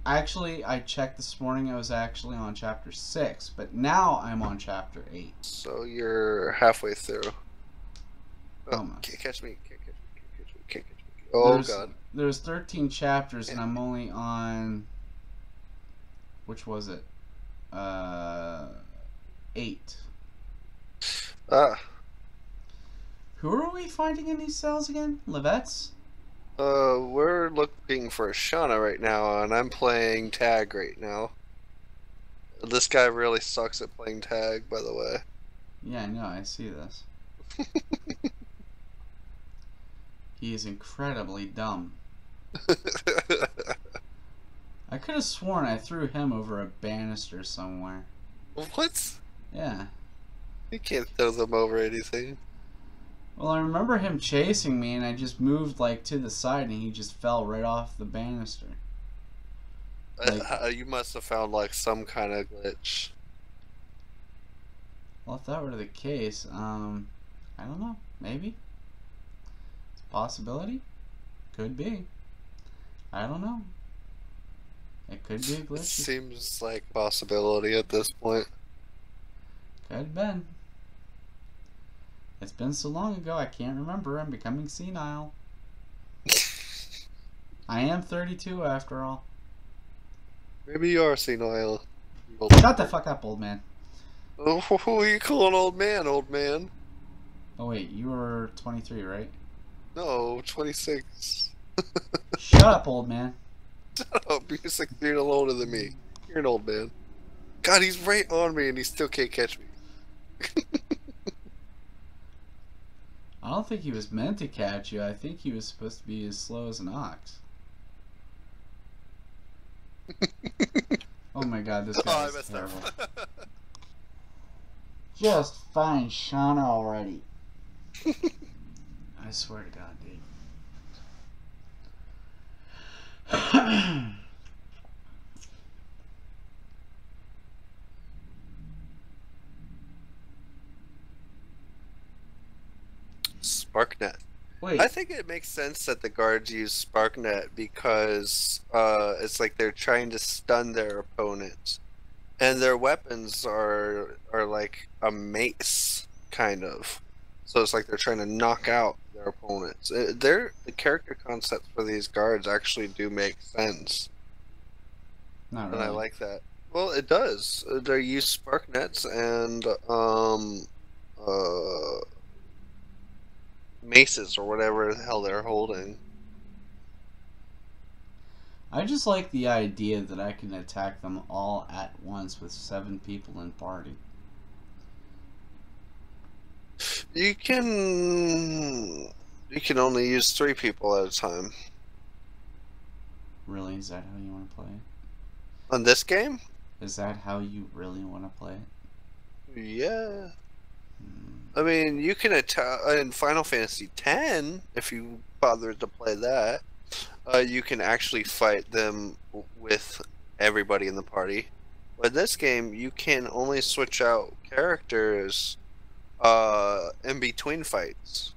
Actually, I checked this morning. I was actually on chapter 6, but now I'm on chapter 8. So you're halfway through. Oh, Almost. can't catch me. Can't catch me. Can't catch me. Can't catch me. Oh, God. There's 13 chapters, and I'm only on... Which was it? 8. Ah. Who are we fighting in these cells again? Levettes? We're looking for Shauna right now, and I'm playing tag right now. This guy really sucks at playing tag, by the way. Yeah, I know. I see this. He is incredibly dumb. I could have sworn I threw him over a banister somewhere. What? Yeah. You can't throw them over anything. Well, I remember him chasing me, and I just moved like to the side, and he just fell right off the banister. Like, You must have found like some kind of glitch. well, if that were the case, I don't know. Maybe. It's a possibility. Could be. I don't know. It could be a It glitch. seems like a possibility at this point. Could have been. It's been so long ago, I can't remember. I'm becoming senile. I am 32 after all. Maybe you are senile. Shut the fuck up, old man. Oh, who are you calling old man, old man? Oh wait, you were 23, right? No, 26. Shut up, old man. Shut up, you're 6 years older than me. You're an old man. God, he's right on me and he still can't catch me. I don't think he was meant to catch you. I think he was supposed to be as slow as an ox. Oh my god, this guy is terrible. Just find Shauna already. I swear to God, dude. SparkNet. Wait. I think it makes sense that the guards use SparkNet because it's like they're trying to stun their opponents, and their weapons are like a mace kind of. So it's like they're trying to knock out their opponents. The character concepts for these guards actually do make sense, Not and really. I like that. Well, it does. They use SparkNets and maces or whatever the hell they're holding. I just like the idea that I can attack them all at once with 7 people in party. You can only use 3 people at a time. Really? Is that how you want to play it? On this game? Is that how you really want to play it? Yeah. I mean, you can in Final Fantasy X, if you bothered to play that, you can actually fight them with everybody in the party. But in this game, you can only switch out characters in between fights.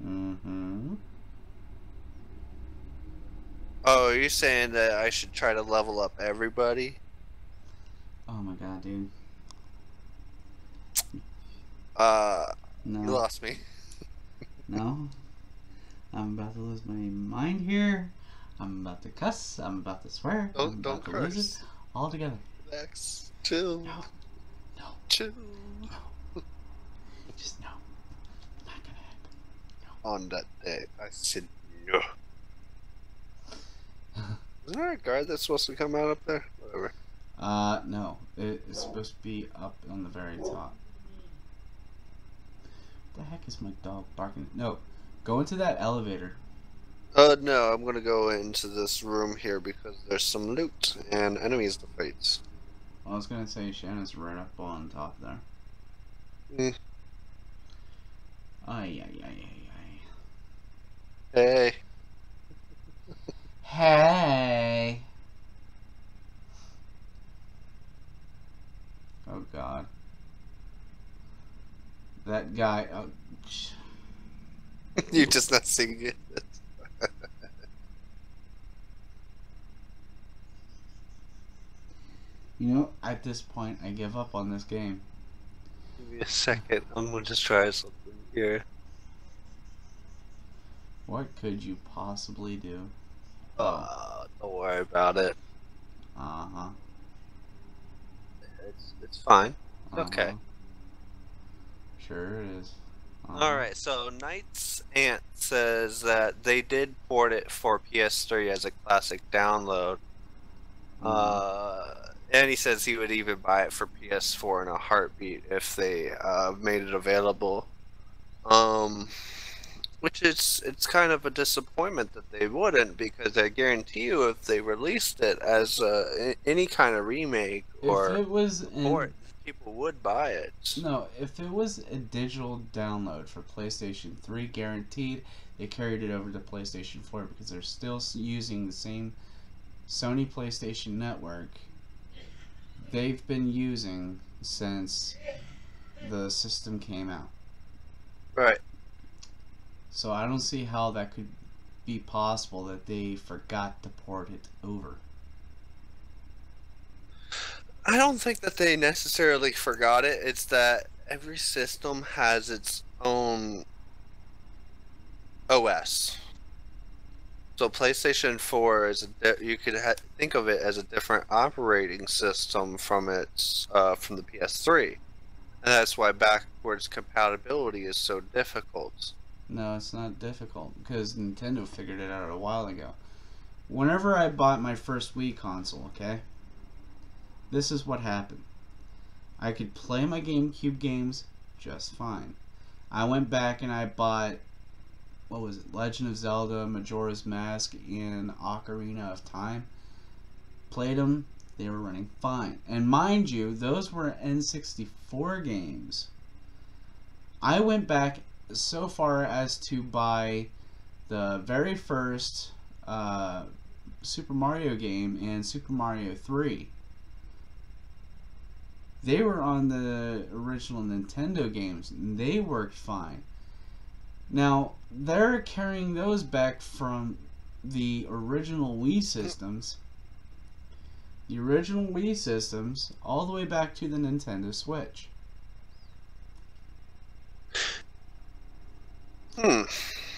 Mm-hmm. Oh, you're saying that I should try to level up everybody? Oh my god, dude. You No. lost me. No. I'm about to lose my mind here. I'm about to cuss. I'm about to swear. I'm Don't about to lose curse. it all together. Relax. Chill. No. No. Chill. No. Just no. Not gonna happen. No. On that day, I said no. Isn't there a guard that's supposed to come out up there? Whatever. No. It's supposed to be up on the very top. What the heck is my dog barking? No. Go into that elevator. No, I'm gonna go into this room here because there's some loot and enemies to fight. Well, I was gonna say Shannon's right up on top there. Mm. Ay, ay, ay, ay, ay. Hey. Hey! Oh god. That guy. Oh, You're just not seeing it. you know, at this point, I give up on this game. Give me a second. I'm gonna just try something here. What could you possibly do? Don't worry about it. Uh-huh. It's fine. Uh-huh. Okay. Sure it is. Alright, so Knight's Aunt says that they did port it for PS3 as a classic download. And he says he would even buy it for PS4 in a heartbeat if they made it available. Which it's kind of a disappointment that they wouldn't, because I guarantee you if they released it as any kind of remake or if it was port, people would buy it. No, if it was a digital download for PlayStation 3, guaranteed they carried it over to PlayStation 4 because they're still using the same Sony PlayStation Network they've been using since the system came out. Right. So I don't see how that could be possible that they forgot to port it over. I don't think that they necessarily forgot it. It's that every system has its own OS. So PlayStation 4 is you could think of it as a different operating system from its from the PS3, and that's why backwards compatibility is so difficult. No, it's not difficult because Nintendo figured it out a while ago. Whenever I bought my first Wii console, okay, this is what happened. I could play my GameCube games just fine. I went back and I bought, what was it, Legend of Zelda, Majora's Mask, and Ocarina of Time. Played them, they were running fine. And mind you, those were N64 games. I went back so far as to buy the very first Super Mario game and Super Mario 3. They were on the original Nintendo games and they worked fine. Now, they're carrying those back from the original Wii systems. The original Wii systems all the way back to the Nintendo Switch.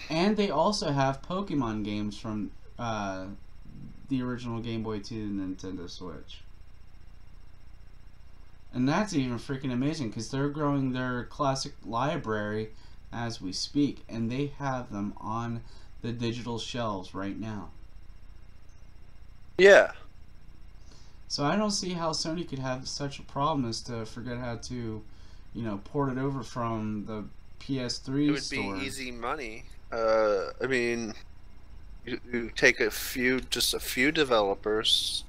And they also have Pokemon games from the original Game Boy to the Nintendo Switch. And that's even freaking amazing because they're growing their classic library as we speak, and they have them on the digital shelves right now. Yeah. So I don't see how Sony could have such a problem as to forget how to ported over from the PS3 It would store. be easy money. I mean, you take just a few developers,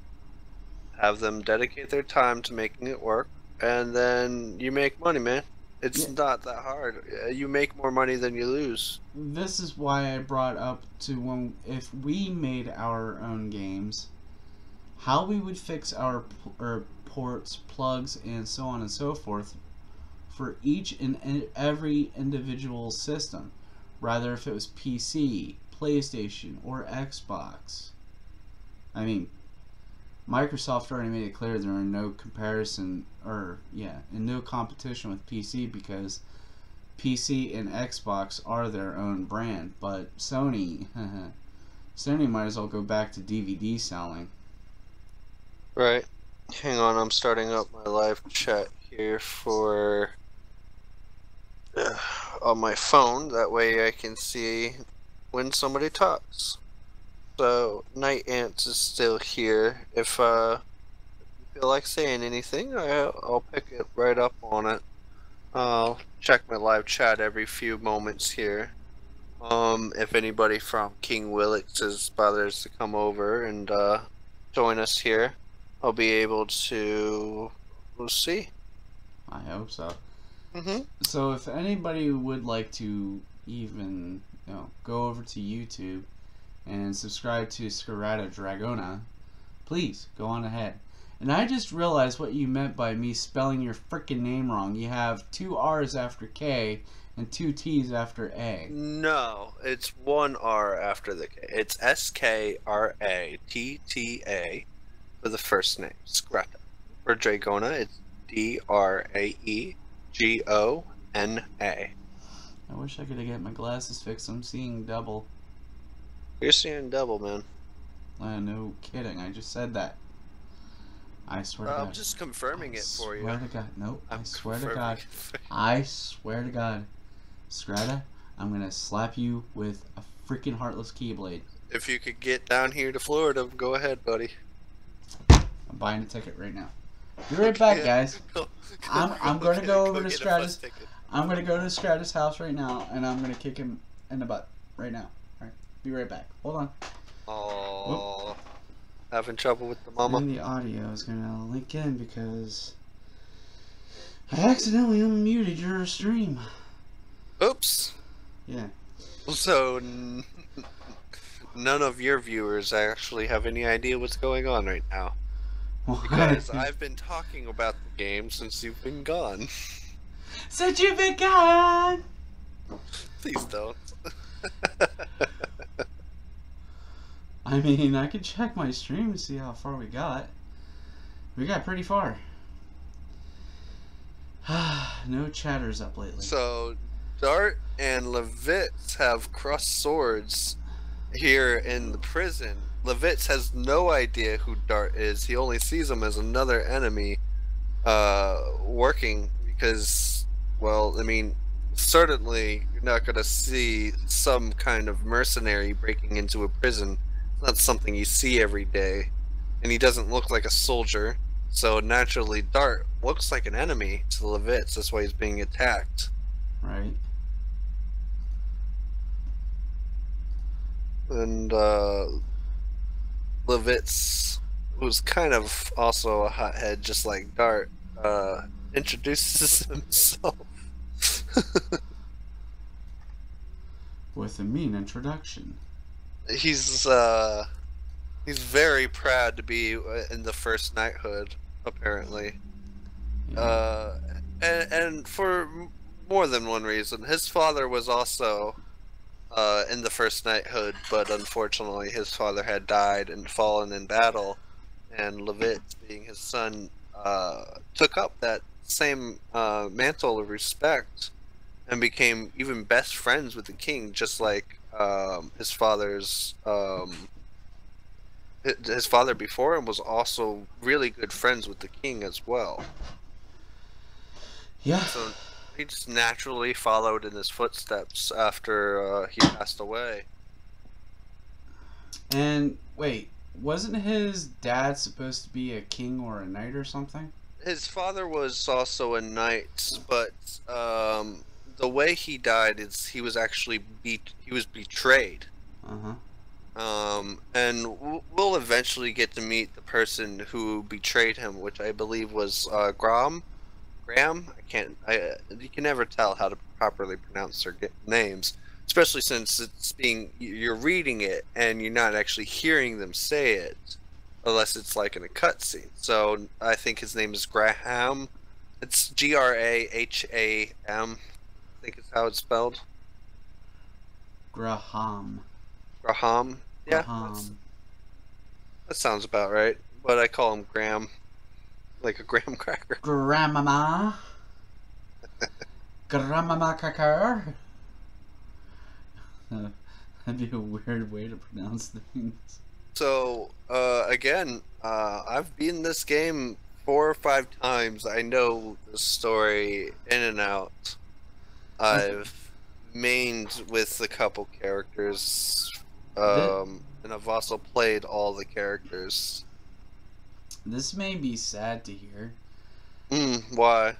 have them dedicate their time to making it work, and then you make money, man. It's Yeah. not that hard. You make more money than you lose. This is why I brought up to if we made our own games, how we would fix our ports, plugs, and so on and so forth for each and every individual system, rather if it was PC, PlayStation, or Xbox. I mean, Microsoft already made it clear there are no comparison, and no competition with PC because PC and Xbox are their own brand, but Sony might as well go back to DVD selling. Right. Hang on, I'm starting up my live chat here for on my phone. That way I can see when somebody talks. So Night Ants is still here. If you feel like saying anything, I'll pick it right up on it. I'll check my live chat every few moments here. If anybody from King Willix bothers to come over and join us here, I'll be able to. We'll see. I hope so. Mm-hmm. So if anybody would like to even go over to YouTube and subscribe to Scarada Dragona, please go on ahead. And I just realized what you meant by me spelling your freaking name wrong. You have 2 R's after K and 2 T's after A. No, it's 1 R after the K. It's Skratta for the first name, Skrata. For Dragona, it's Draegona. I wish I could get my glasses fixed. I'm seeing double. You're seeing double, man. No kidding. I just said that. I swear to God. I'm just confirming it for you. I swear to God. Nope. I swear to confirming God. I swear to God. Skrata, I'm going to slap you with a freaking heartless keyblade. If you could get down here to Florida, go ahead, buddy. I'm buying a ticket right now. Be right back, guys. I'm going to go over to Skrata's. I'm going to go to Skrata's house right now, and I'm going to kick him in the butt right now. All right. Be right back. Hold on. Oh, having trouble with the mama. And the audio is going to link in because I accidentally unmuted your stream. Oops. Yeah. So, none of your viewers actually have any idea what's going on right now. Because I've been talking about the game since you've been gone. Since you've been gone! Please don't. I mean, I could check my stream to see how far we got. We got pretty far. No chatters up lately. So, Dart and Levitz have crossed swords here in the prison. Levitz has no idea who Dart is. He only sees him as another enemy working because, well, I mean, certainly you're not going to see some kind of mercenary breaking into a prison. It's not something you see every day. And he doesn't look like a soldier. So naturally, Dart looks like an enemy to Levitz. That's why he's being attacked. Right. And Levitz, who's kind of also a hothead just like Dart, introduces himself. With a mean introduction. He's very proud to be in the first knighthood, apparently. Yeah. And for more than one reason. His father was also in the first knighthood, but unfortunately his father had died and fallen in battle, and Levitz, being his son, took up that same mantle of respect and became even best friends with the king, just like his father's his father before him was also really good friends with the king as well. Yeah. So he just naturally followed in his footsteps after he passed away. And wait, wasn't his dad supposed to be a king or a knight or something? his father was also a knight, but the way he died is he was actually he was betrayed. Uh-huh. And we'll eventually get to meet the person who betrayed him, which I believe was Graham. You can never tell how to properly pronounce their names, especially since you're reading it and you're not actually hearing them say it, unless it's like in a cutscene. So I think his name is Graham. It's Graham. I think is how it's spelled. Graham. Graham. Yeah, Graham. that sounds about right. But I call him Graham, like a graham cracker. Grandmama. Grandmama cracker. That'd be a weird way to pronounce things. So, again, I've beaten this game 4 or 5 times. I know the story in and out. I've mained with a couple characters, and I've also played all the characters. This may be sad to hear. Why?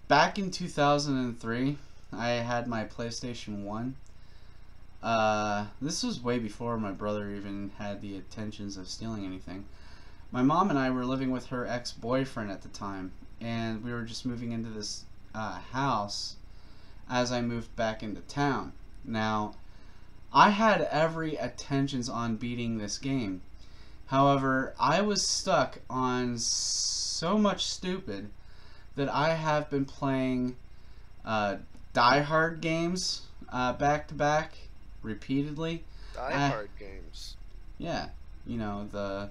Back in 2003, I had my PlayStation 1. This was way before my brother even had the intentions of stealing anything. My mom and I were living with her ex-boyfriend at the time, and we were just moving into this house as I moved back into town. Now, I had every intentions on beating this game. However, I was stuck on so much stupid that I have been playing Die Hard games back to back repeatedly. Die Hard games? Yeah, you know, the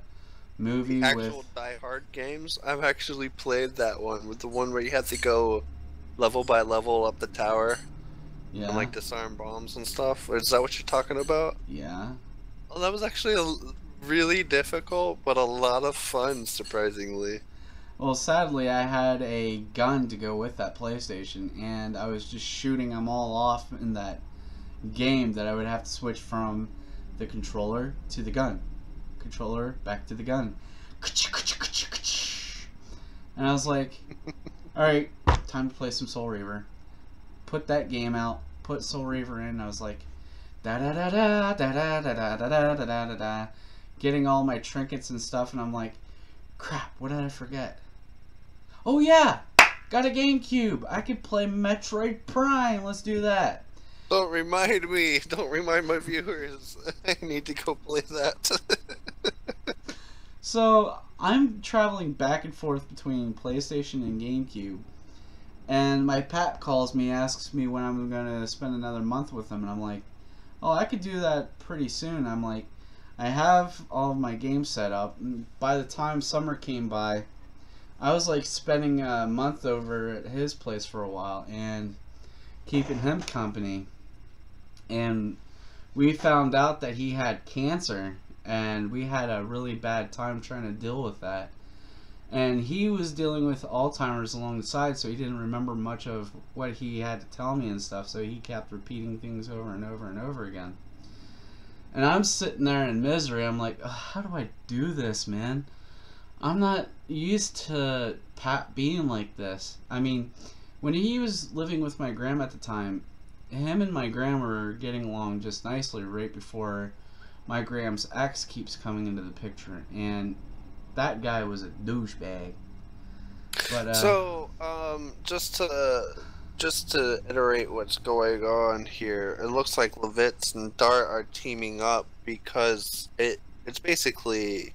movie actual with Die Hard games. I've actually played that one, with the one where you have to go level by level up the tower. Yeah. And like disarm bombs and stuff. Is that what you're talking about? Yeah. Well, that was actually really difficult, but a lot of fun, surprisingly. Well, sadly, I had a gun to go with that PlayStation, and I was just shooting them all off in that game that I would have to switch from the controller to the gun. Controller, back to the gun. And I was like, alright, time to play some Soul Reaver. Put that game out, put Soul Reaver in, and I was like, da da da da da da da da da da da da da, getting all my trinkets and stuff, and I'm like, crap, what did I forget? Oh yeah, got a GameCube. I could play Metroid Prime. Let's do that. Don't remind me. Don't remind my viewers. I need to go play that. So I'm traveling back and forth between PlayStation and GameCube, and my pap calls me, asks me when I'm gonna spend another month with him, and I'm like, oh, I could do that pretty soon. I'm like, I have all of my games set up, and by the time summer came by, I was like spending a month over at his place for a while and keeping him company. And we found out that he had cancer, and we had a really bad time trying to deal with that. And he was dealing with Alzheimer's alongside, so he didn't remember much of what he had to tell me and stuff, so he kept repeating things over and over and over again. And I'm sitting there in misery. I'm like, how do I do this, man? I'm not used to Pat being like this. I mean, when he was living with my grandma at the time, him and my grandma were getting along just nicely right before my gram's ex keeps coming into the picture, and that guy was a douchebag. But so, just to iterate what's going on here, it looks like Levitz and Dart are teaming up because it's basically,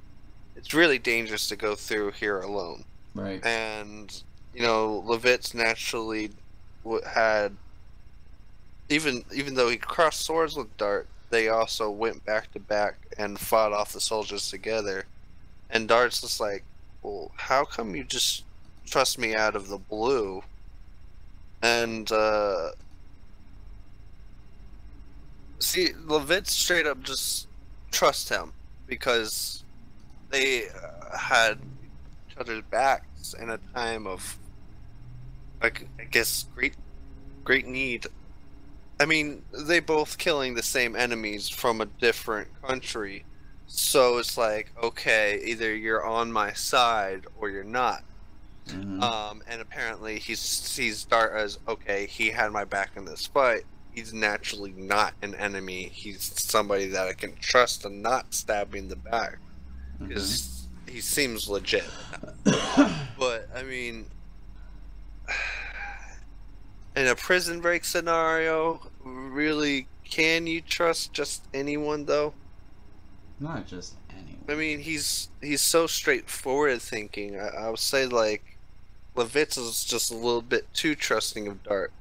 it's really dangerous to go through here alone. Right. And, you know, Levitz naturally had, even though he crossed swords with Dart, they also went back to back and fought off the soldiers together. And Dart's just like, well, how come you just trust me out of the blue? And, see, Levitz straight up just trust him because they had each other's backs in a time of, like, I guess, great need. I mean, they both killing the same enemies from a different country. So it's like, okay, either you're on my side or you're not. And apparently he sees Dart as, okay, he had my back in this fight. He's naturally not an enemy. He's somebody that I can trust and not stab me in the back. Because he seems legit. But, I mean, in a prison break scenario, really, can you trust just anyone, though? Not just anyone. I mean, he's so straightforward thinking. I would say, like, Levitz is just a little bit too trusting of Dart.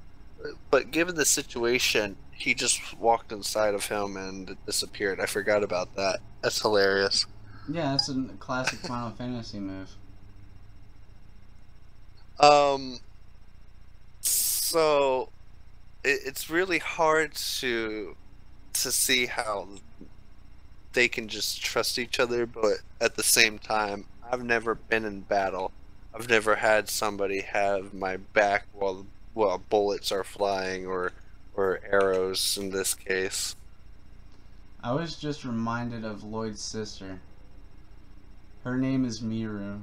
But given the situation, he just walked inside of him and disappeared. I forgot about that. That's hilarious. Yeah, that's a classic Final Fantasy move. So it's really hard to see how they can just trust each other, but at the same time, I've never been in battle. I've never had somebody have my back while bullets are flying or arrows in this case. I was just reminded of Lloyd's sister. Her name is Miru.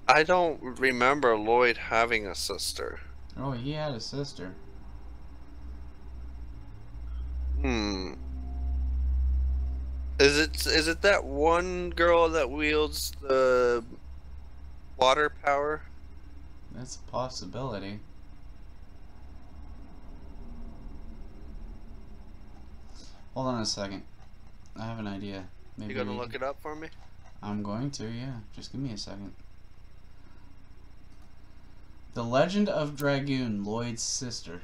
I don't remember Lloyd having a sister. Oh, he had a sister. Is it that one girl that wields the water power? That's a possibility. Hold on a second. I have an idea. Maybe You gonna look it up for me? I'm going to, yeah. Just give me a second. The Legend of Dragoon, Lloyd's sister.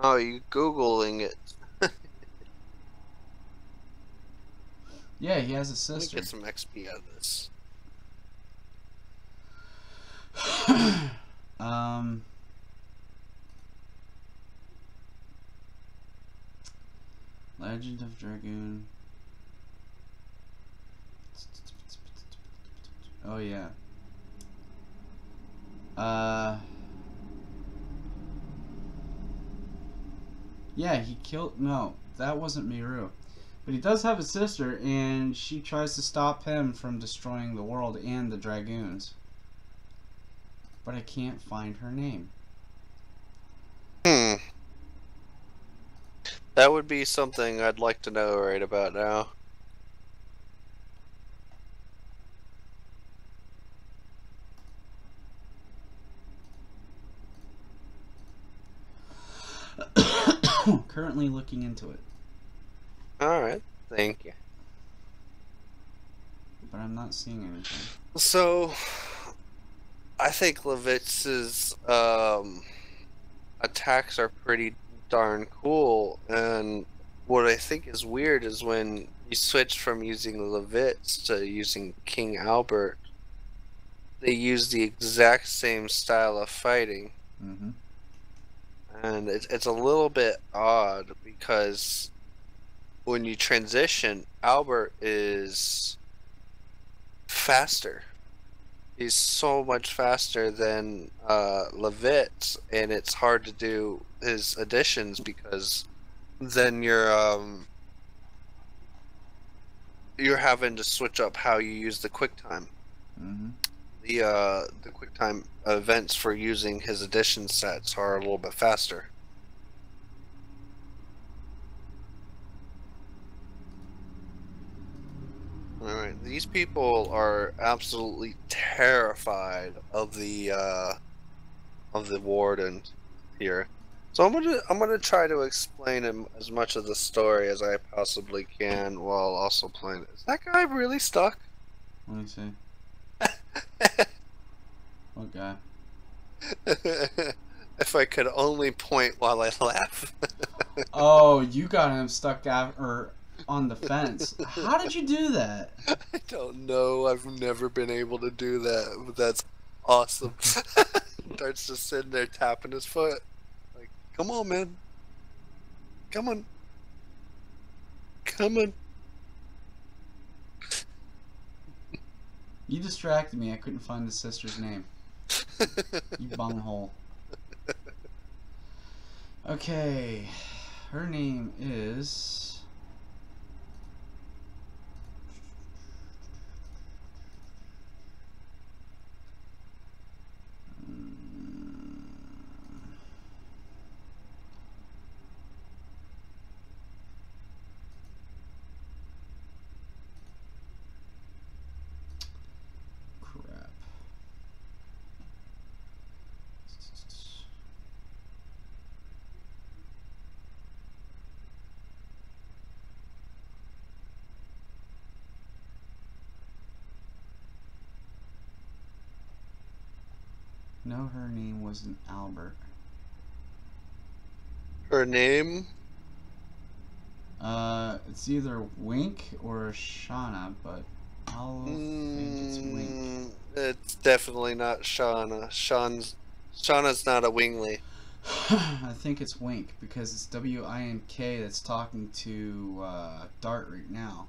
Oh, you Googling it. Yeah, he has a sister. Let me get some XP out of this. Legend of Dragoon. Oh yeah. Yeah, he killed. No, that wasn't Miru. But he does have a sister, and she tries to stop him from destroying the world and the Dragoons. But I can't find her name. That would be something I'd like to know right about now. Currently looking into it. Alright, thank you. But I'm not seeing anything. So, I think Levitz's attacks are pretty darn cool, and what I think is weird is when you switch from using Levitz to using King Albert, they use the exact same style of fighting. And it's a little bit odd because when you transition, Albert is faster. He's so much faster than Levitz, and it's hard to do his additions because then you're having to switch up how you use the QuickTime. The QuickTime events for using his addition sets are a little bit faster. Alright, these people are absolutely terrified of the warden here. So I'm gonna try to explain him as much of the story as I possibly can while also playing it. Is that guy really stuck? Let me see. What guy? If I could only point while I laugh. Oh, you got him stuck on the fence. How did you do that? I don't know. I've never been able to do that, but that's awesome. Dart's just sitting there tapping his foot. Like, come on, man. Come on. Come on. You distracted me. I couldn't find the sister's name. You bunghole. Okay. Her name is... No, her name wasn't Albert. Her name? It's either Wink or Shauna, but I'll think it's Wink. It's definitely not Shauna. Shauna's not a Wingley. I think it's Wink because it's W-I-N-K that's talking to Dart right now.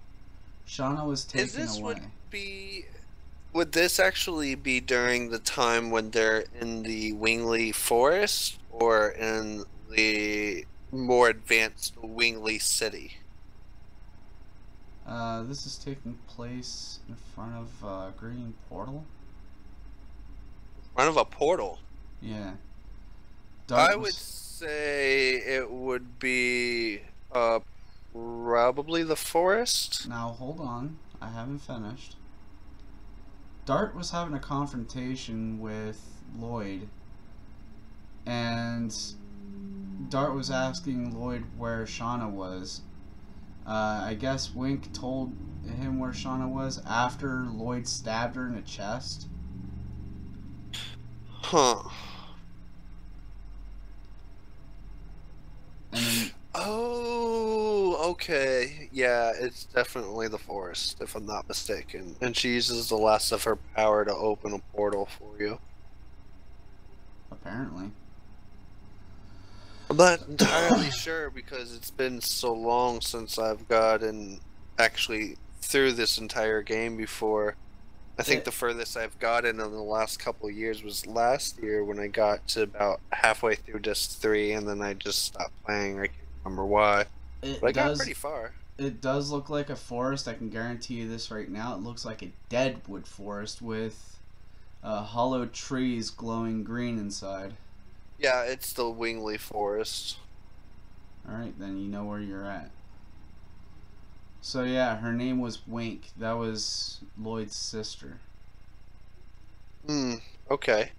Shauna was taken away. Would this actually be during the time when they're in the Wingley Forest or in the more advanced Wingley City? This is taking place in front of Green Portal. In front of a portal? Yeah. I would say it would be probably the forest. Now hold on, I haven't finished. Dart was having a confrontation with Lloyd, and Dart was asking Lloyd where Shauna was. I guess Wink told him where Shauna was after Lloyd stabbed her in the chest. Huh. And then, oh, okay. Yeah, it's definitely the forest, if I'm not mistaken. And she uses the last of her power to open a portal for you. apparently. I'm not entirely sure because it's been so long since I've gotten actually through this entire game before. I think the furthest I've gotten in the last couple of years was last year when I got to about halfway through Disc 3 and then I just stopped playing. I can't remember why. But I got pretty far. It does look like a forest. I can guarantee you this right now. It looks like a deadwood forest with hollow trees glowing green inside. Yeah, it's the Wingley Forest. Alright, then you know where you're at. So yeah, her name was Wink. That was Lloyd's sister. Okay.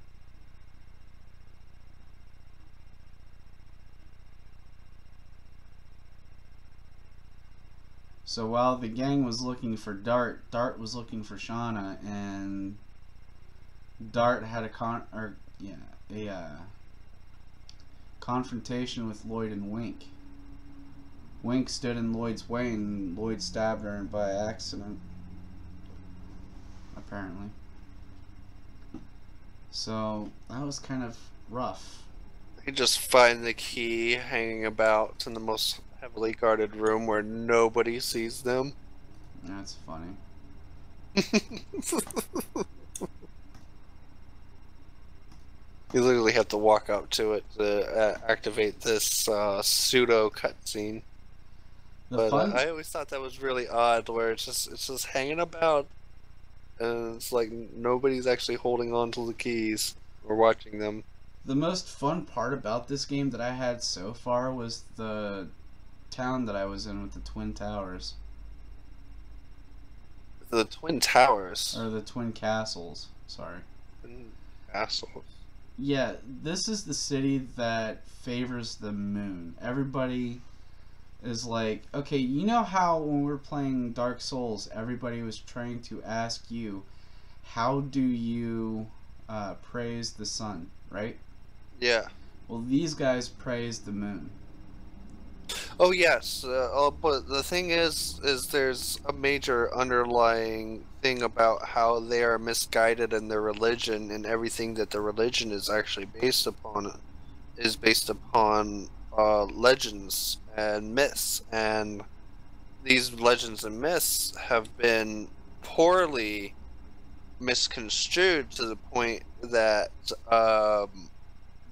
So while the gang was looking for Dart, Dart was looking for Shauna, and Dart had a confrontation with Lloyd and Wink. Wink stood in Lloyd's way and Lloyd stabbed her by accident. Apparently. So that was kind of rough. You just find the key hanging about in the most heavily guarded room where nobody sees them. That's funny. You literally have to walk up to it to activate this pseudo cutscene. But I always thought that was really odd, where it's just hanging about, and it's like nobody's actually holding on to the keys or watching them. The most fun part about this game that I had so far was the town that I was in with the Twin Towers. The Twin Towers? Or the Twin Castles, sorry. Twin Castles? Yeah, this is the city that favors the moon. Everybody is like, okay, you know how when we were playing Dark Souls, everybody was trying to ask you, how do you praise the sun, right? Yeah. Well, these guys praise the moon. Oh yes, but the thing is there's a major underlying thing about how they are misguided in their religion, and everything that the religion is actually based upon legends and myths, and these legends and myths have been poorly misconstrued to the point that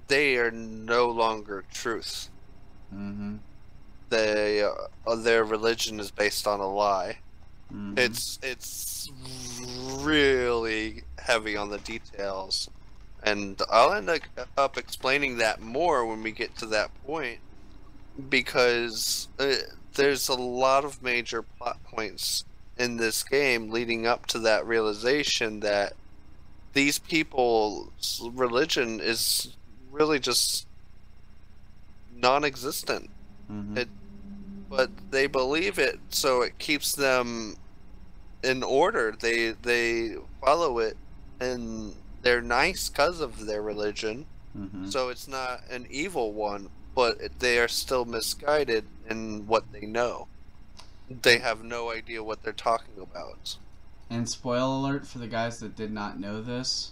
they are no longer truth. Mm-hmm. Their religion is based on a lie. Mm-hmm. It's really heavy on the details, and I'll end up explaining that more when we get to that point, because there's a lot of major plot points in this game leading up to that realization that these people's religion is really just non-existent. Mm-hmm. But they believe it, so it keeps them in order. They follow it, and they're nice because of their religion, Mm-hmm. so it's not an evil one, but they are still misguided in what they know. They have no idea what they're talking about. And spoiler alert for the guys that did not know this,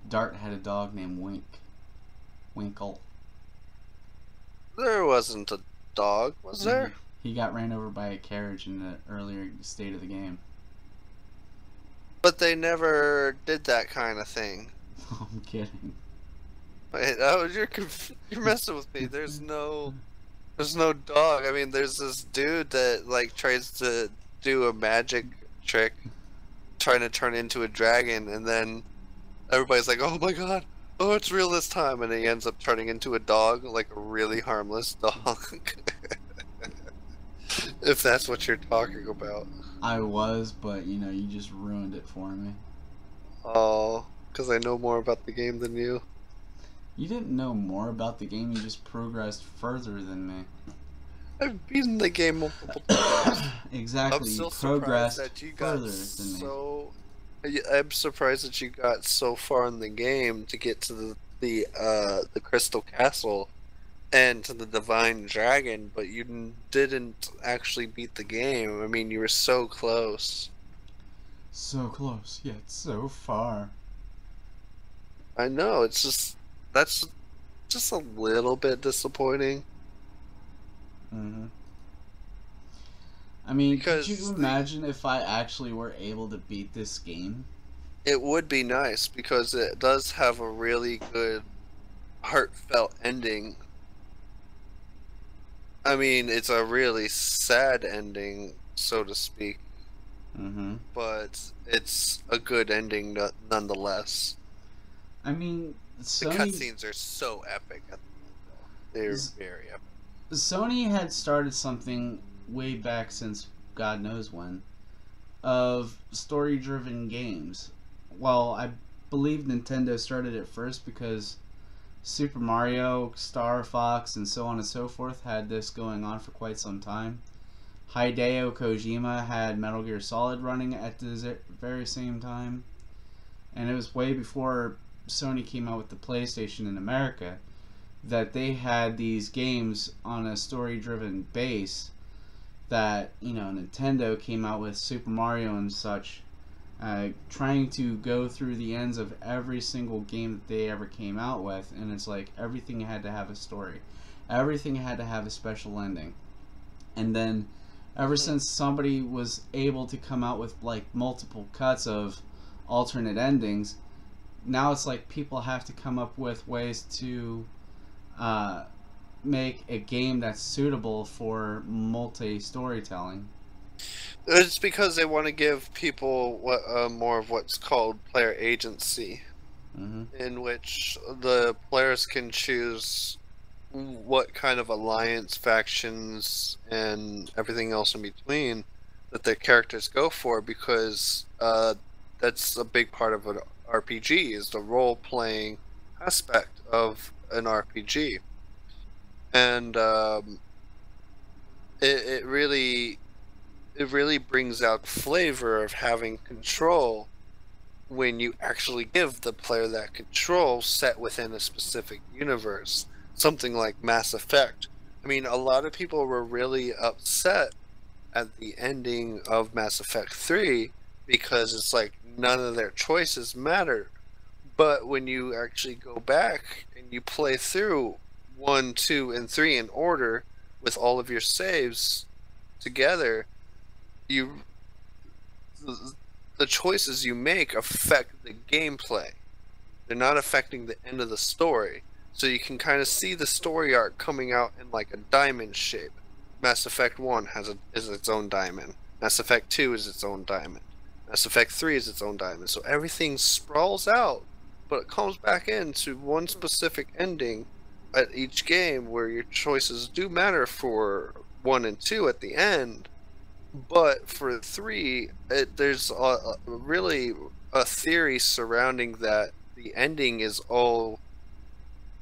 Dart had a dog named Winkle. There wasn't a dog, was there? He got ran over by a carriage in the earlier state of the game. But they never did that kind of thing. I'm kidding. Wait, oh, you're messing with me. There's no dog. I mean, there's this dude that like tries to do a magic trick, trying to turn into a dragon, and then everybody's like, "Oh my god, oh it's real this time," and he ends up turning into a dog, like a really harmless dog. If that's what you're talking about. I was, but you just ruined it for me. Oh, because I know more about the game than you. You didn't know more about the game, you just progressed further than me. I've beaten the game multiple times. Exactly, I'm still you surprised progressed that you further got than me. so. I'm surprised that you got so far in the game to get to the Crystal Castle and to the Divine Dragon, but you didn't actually beat the game. I mean, you were so close. So close, yet so far. I know, that's just a little bit disappointing. Mm-hmm. I mean, Because could you imagine if I actually were able to beat this game? it would be nice because it does have a really good heartfelt ending. I mean, it's a really sad ending, so to speak, Mm-hmm. but it's a good ending nonetheless. I mean, The Sony cutscenes are so epic. They're very epic. Sony had started something way back since God knows when of story-driven games. Well, I believe Nintendo started it first because Super Mario, Star Fox, and so on and so forth had this going on for quite some time. Hideo Kojima had Metal Gear Solid running at the very same time. And it was way before Sony came out with the PlayStation in America that they had these games on a story-driven base that, Nintendo came out with Super Mario and such, trying to go through the ends of every single game that they ever came out with, and it's like everything had to have a story. Everything had to have a special ending. And then ever since somebody was able to come out with like multiple cuts of alternate endings, now it's like people have to come up with ways to make a game that's suitable for multi-storytelling. It's because they want to give people more of what's called player agency, Mm-hmm. in which the players can choose what kind of alliance, factions, and everything else in between that their characters go for, because that's a big part of an RPG, is the role-playing aspect of an RPG. And it really brings out flavor of having control when you actually give the player that control set within a specific universe. Something like Mass Effect. I mean, a lot of people were really upset at the ending of Mass Effect 3 because it's like none of their choices mattered. But when you actually go back and you play through 1, 2, and 3 in order with all of your saves together, the choices you make affect the gameplay. They're not affecting the end of the story. So you can kind of see the story arc coming out in like a diamond shape. Mass Effect 1 is its own diamond. Mass Effect 2 is its own diamond. Mass Effect 3 is its own diamond. So everything sprawls out, but it comes back into one specific ending at each game where your choices do matter for 1 and 2 at the end. But for 3, there's really a theory surrounding that the ending is all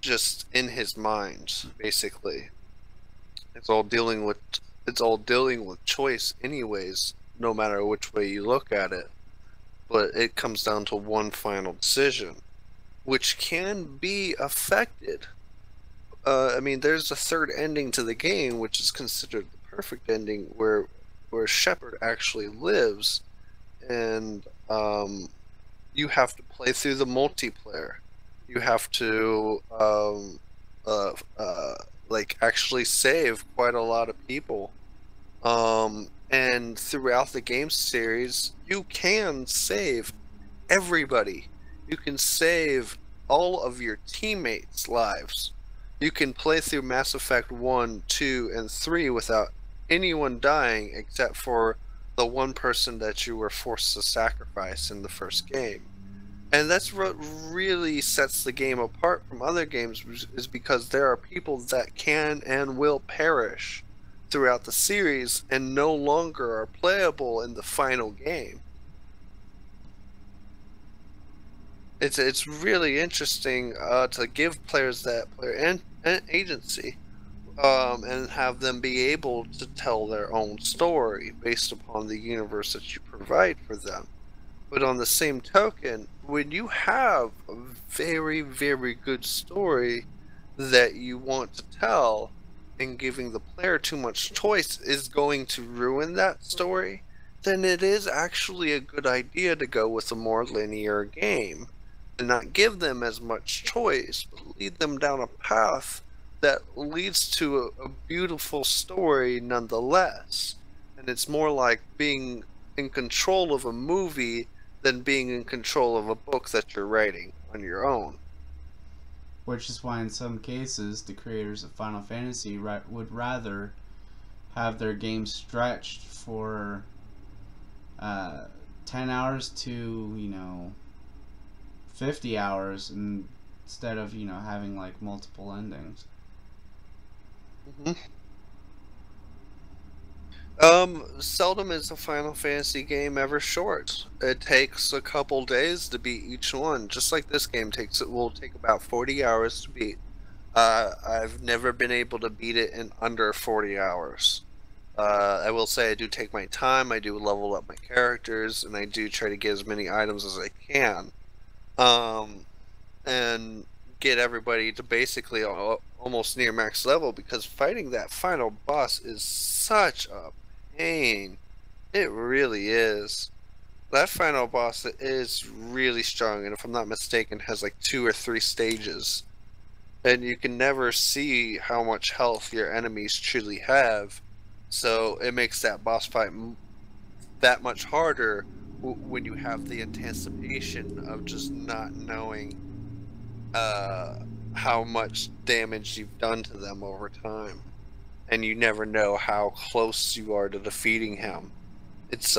just in his mind, basically. It's all dealing with choice anyways, no matter which way you look at it. But it comes down to one final decision. which can be affected. I mean, there's a third ending to the game, which is considered the perfect ending, where Shepard actually lives, and you have to play through the multiplayer. You have to like actually save quite a lot of people. And throughout the game series, you can save everybody. You can save all of your teammates' lives. You can play through Mass Effect 1, 2, and 3 without anyone dying except for the one person that you were forced to sacrifice in the first game. And that's what really sets the game apart from other games, is because there are people that can and will perish throughout the series and no longer are playable in the final game. It's really interesting to give players that player agency, and have them be able to tell their own story based upon the universe that you provide for them. But on the same token, when you have a very, very good story that you want to tell, and giving the player too much choice is going to ruin that story, then it is actually a good idea to go with a more linear game and not give them as much choice, but lead them down a path that leads to a beautiful story nonetheless. And it's more like being in control of a movie than being in control of a book that you're writing on your own. Which is why in some cases the creators of Final Fantasy would rather have their game stretched for 10 hours to 50 hours instead of having like multiple endings. Seldom is a Final Fantasy game ever short. It takes a couple days to beat each one, just like this game will take about 40 hours to beat. I've never been able to beat it in under 40 hours. I will say I do take my time, I do level up my characters, and I do try to get as many items as I can. And get everybody to basically almost near max level, because fighting that final boss is such a pain. It really is. That final boss is really strong, and if I'm not mistaken has like 2 or 3 stages, and you can never see how much health your enemies truly have, so it makes that boss fight that much harder when you have the anticipation of just not knowing how much damage you've done to them over time, and you never know how close you are to defeating him. It's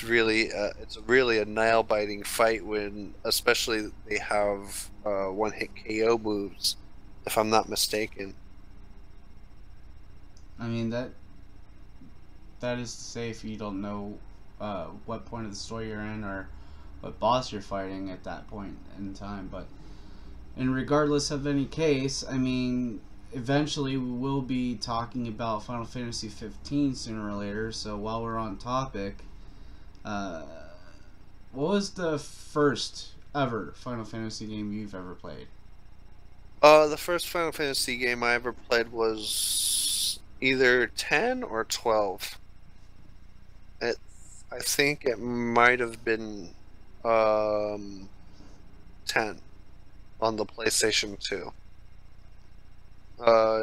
really a nail-biting fight, when especially they have one-hit KO moves, if I'm not mistaken. I mean, that is to say, if you don't know what point of the story you're in or what boss you're fighting at that point in time. But regardless of any case, I mean, eventually we will be talking about Final Fantasy 15 sooner or later, so while we're on topic, what was the first ever Final Fantasy game you've ever played? The first Final Fantasy game I ever played was either 10 or 12. I think it might have been 10 on the PlayStation 2.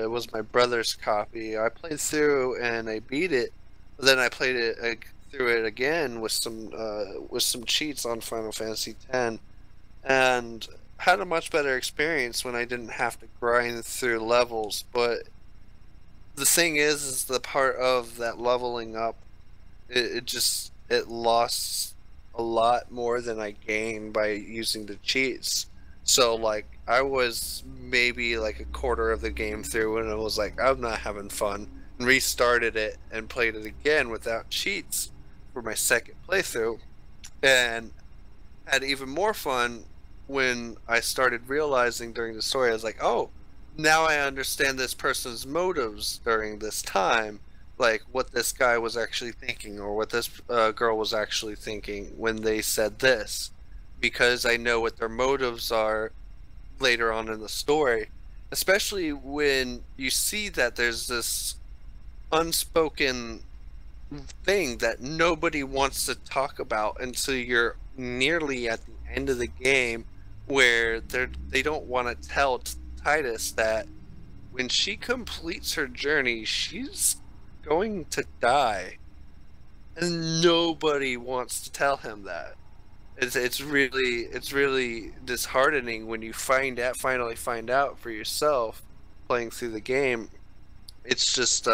It was my brother's copy. I played through and I beat it. Then I played it through it again with some cheats on Final Fantasy X, and had a much better experience when I didn't have to grind through levels. But the thing is the part of that leveling up, it lost a lot more than I gained by using the cheats. So like I was maybe like a quarter of the game through and I was like, I'm not having fun, and restarted it and played it again without cheats for my second playthrough, and had even more fun when I started realizing during the story. I was like, oh, now I understand this person's motives during this time, like what this guy was actually thinking, or what this girl was actually thinking when they said this, because I know what their motives are. later on in the story, especially when you see that there's this unspoken thing that nobody wants to talk about until you're nearly at the end of the game, where they don't want to tell Titus that when she completes her journey, she's going to die, and nobody wants to tell him that. It's really disheartening when you finally find out for yourself playing through the game. It's just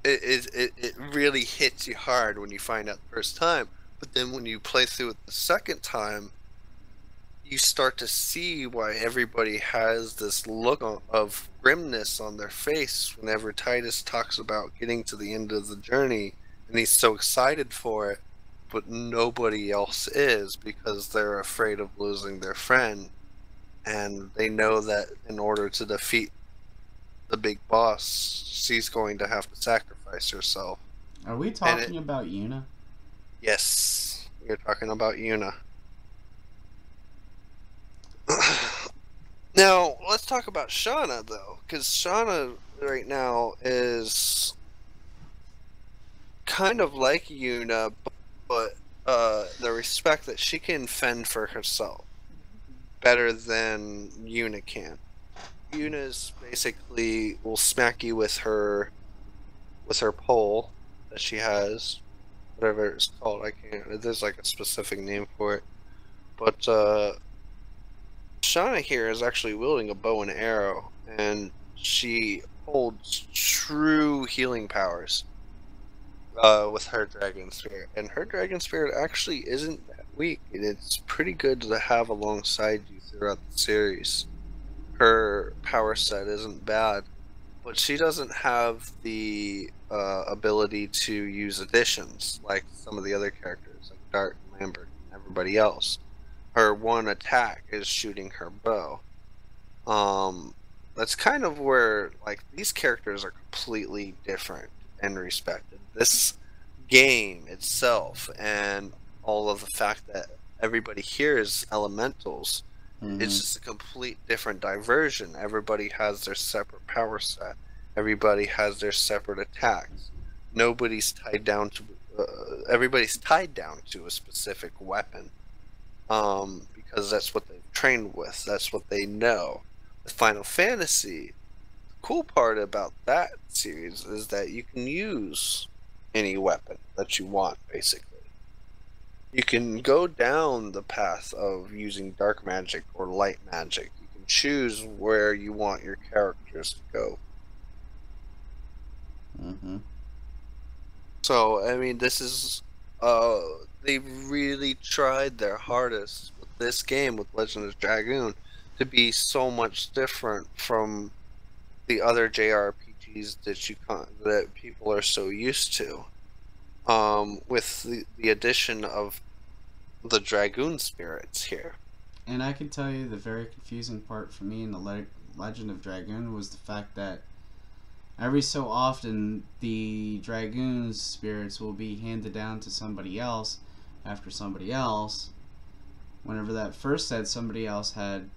it really hits you hard when you find out the first time, but then when you play through it the second time, you start to see why everybody has this look of grimness on their face whenever Titus talks about getting to the end of the journey, and he's so excited for it, but nobody else is, because they're afraid of losing their friend, and they know that in order to defeat the big boss, she's going to have to sacrifice herself. Are we talking about Yuna? Yes, we're talking about Yuna. Now, let's talk about Shauna, though, because Shauna right now is kind of like Yuna, but the respect that she can fend for herself better than Yuna can. Yuna's basically will smack you with her pole that she has, whatever it's called. I can't. There's like a specific name for it, but Shauna here is actually wielding a bow and arrow, and she holds true healing powers with her dragon spirit. And her dragon spirit actually isn't that weak, and it's pretty good to have alongside you throughout the series. Her power set isn't bad, but she doesn't have the ability to use additions like some of the other characters, like Dart, Lambert, and everybody else. Her one attack is shooting her bow. That's kind of where, like, these characters are completely different and respected. This game itself, and all of the fact that everybody here is elementals, it's just a complete different diversion. Everybody has their separate power set. Everybody has their separate attacks. Nobody's tied down to. Everybody's tied down to a specific weapon, because that's what they've trained with. That's what they know. With Final Fantasy, the cool part about that series is that you can use any weapon that you want, basically. You can go down the path of using dark magic or light magic. You can choose where you want your characters to go. So, I mean, this is... they really tried their hardest with this game, with Legend of Dragoon, to be so much different from the other JRPGs that people are so used to. With the addition of the Dragoon spirits here. And I can tell you the very confusing part for me in the Legend of Dragoon was the fact that every so often the Dragoon spirits will be handed down to somebody else after somebody else, whenever that first said somebody else had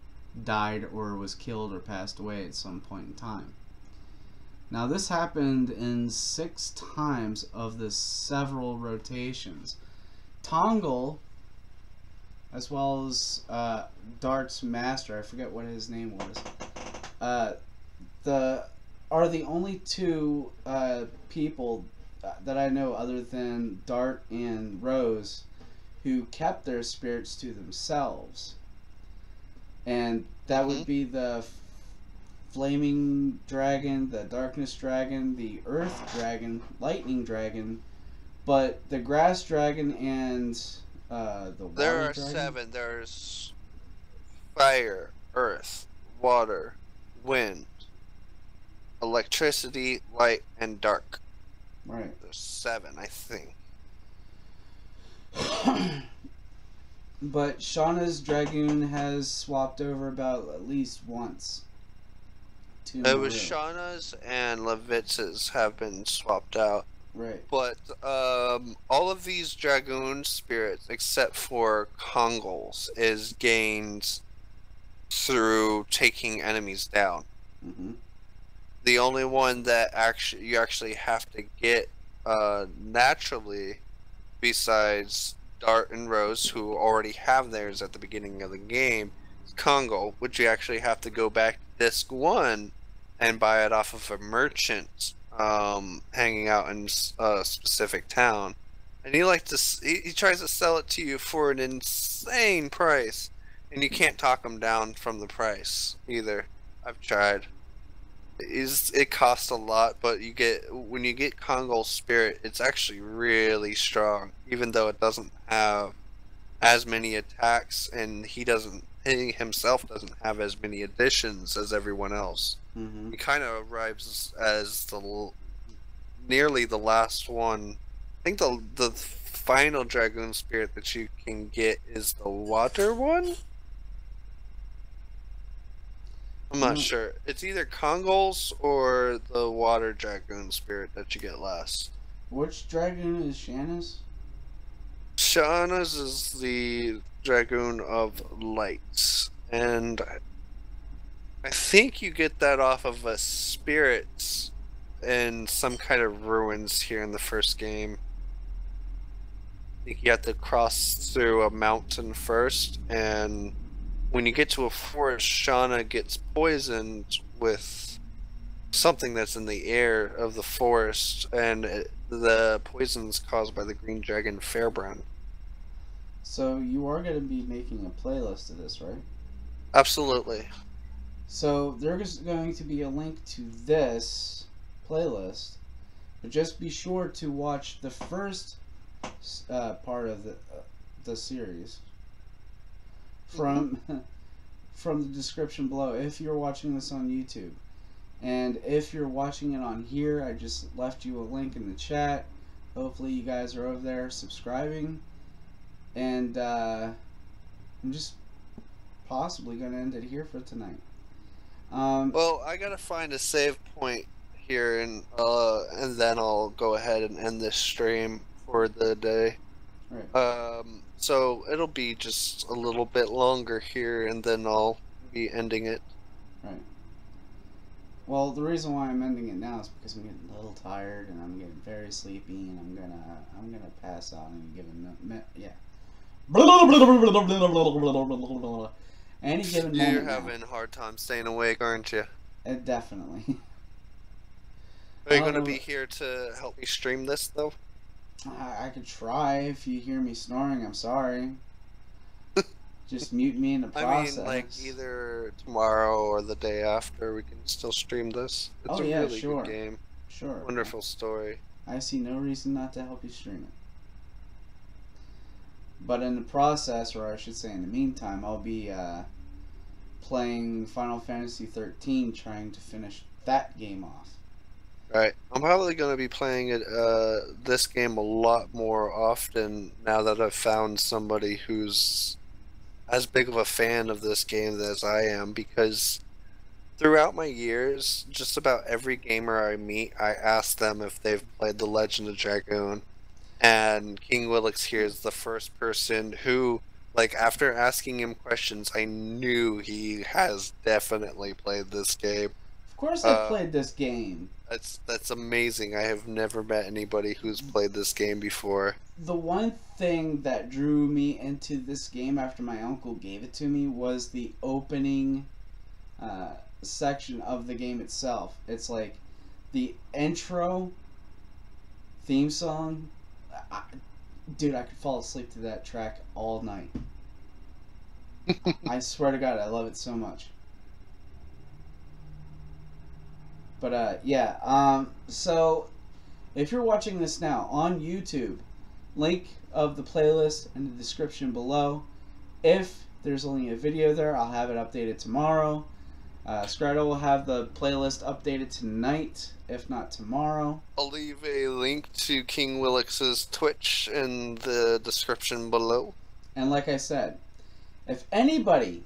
died or was killed or passed away at some point in time. Now this happened in 6 times of the several rotations. Tongal, as well as Dart's master, I forget what his name was, are the only 2 people that I know other than Dart and Rose who kept their spirits to themselves. And that would be the Flaming Dragon, the Darkness Dragon, the Earth Dragon, Lightning Dragon, but the Grass Dragon and the Water Dragon? There are 7. There's Fire, Earth, Water, Wind, Electricity, Light, and Dark. Right. There's 7, I think. But Shauna's Dragoon has swapped over about at least once. It was Shauna's and Levitz's have been swapped out. Right. But all of these Dragoon spirits, except for Kongols, is gained through taking enemies down. Mm-hmm. The only one that you actually have to get naturally, besides Dart and Rose, who already have theirs at the beginning of the game, is Kongo, which you actually have to go back to Disc 1 and buy it off of a merchant hanging out in a specific town. And he tries to sell it to you for an insane price, and you can't talk him down from the price either. I've tried. It costs a lot, but when you get Kongol's spirit, it's actually really strong, even though it doesn't have as many attacks, and he himself doesn't have as many additions as everyone else. Mm-hmm. He kind of arrives as nearly the last one. I think the final Dragoon spirit that you can get is the water one. I'm not sure. It's either Kongol's or the water Dragoon spirit that you get last. Which Dragoon is Shanna's? Shauna's is the Dragoon of Lights, and I think you get that off of a spirit in some kind of ruins here in the first game. I think you have to cross through a mountain first, and when you get to a forest, Shauna gets poisoned with something that's in the air of the forest, and the poison's caused by the green dragon Fairbrand. So you are going to be making a playlist of this, right? Absolutely. So there's going to be a link to this playlist, but just be sure to watch the first part of the series from from the description below if you're watching this on YouTube. And if you're watching it on here, I just left you a link in the chat. Hopefully you guys are over there subscribing. And I'm just possibly going to end it here for tonight. Well, I gotta find a save point here, and then I'll go ahead and end this stream for the day. Right. So it'll be just a little bit longer here, and then I'll be ending it. Right. Well, the reason why I'm ending it now is because I'm getting a little tired and I'm getting very sleepy, and I'm gonna pass out any given yeah. Any given moment. You're having a hard time staying awake, aren't you? Definitely. Are you going to be here to help me stream this, though? I could try. If you hear me snoring, I'm sorry. Just mute me in the process. I mean, like, either tomorrow or the day after, we can still stream this. It's a really good game. Sure. Wonderful story. I see no reason not to help you stream it. But in the process, or I should say in the meantime, I'll be playing Final Fantasy 13, trying to finish that game off. Right. I'm probably going to be playing this game a lot more often now that I've found somebody who's as big of a fan of this game as I am, because throughout my years, just about every gamer I meet, I ask them if they've played The Legend of Dragoon. And King Willix here is the first person who, like, after asking him questions, I knew he has definitely played this game. Of course I've played this game. That's amazing. I have never met anybody who's played this game before. The one thing that drew me into this game after my uncle gave it to me was the opening section of the game itself. It's like the intro theme song. Dude, I could fall asleep to that track all night. I swear to God, I love it so much. But yeah, so if you're watching this now on YouTube, link of the playlist in the description below. If there's only a video there, I'll have it updated tomorrow. Scrado will have the playlist updated tonight, if not tomorrow. I'll leave a link to King Willix's Twitch in the description below. And like I said, if anybody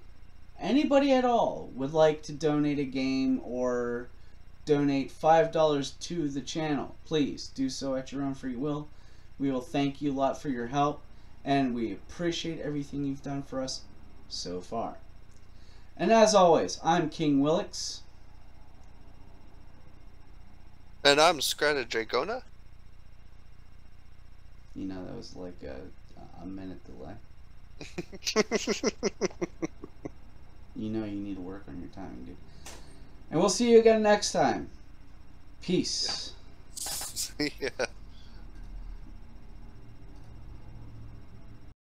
at all would like to donate a game or donate $5 to the channel, please do so at your own free will. We will thank you a lot for your help, and we appreciate everything you've done for us so far. And as always, I'm King Willix. And I'm Scrata Dragona. You know, that was like a minute delay. You know you need to work on your timing, dude. And we'll see you again next time. Peace. Yeah.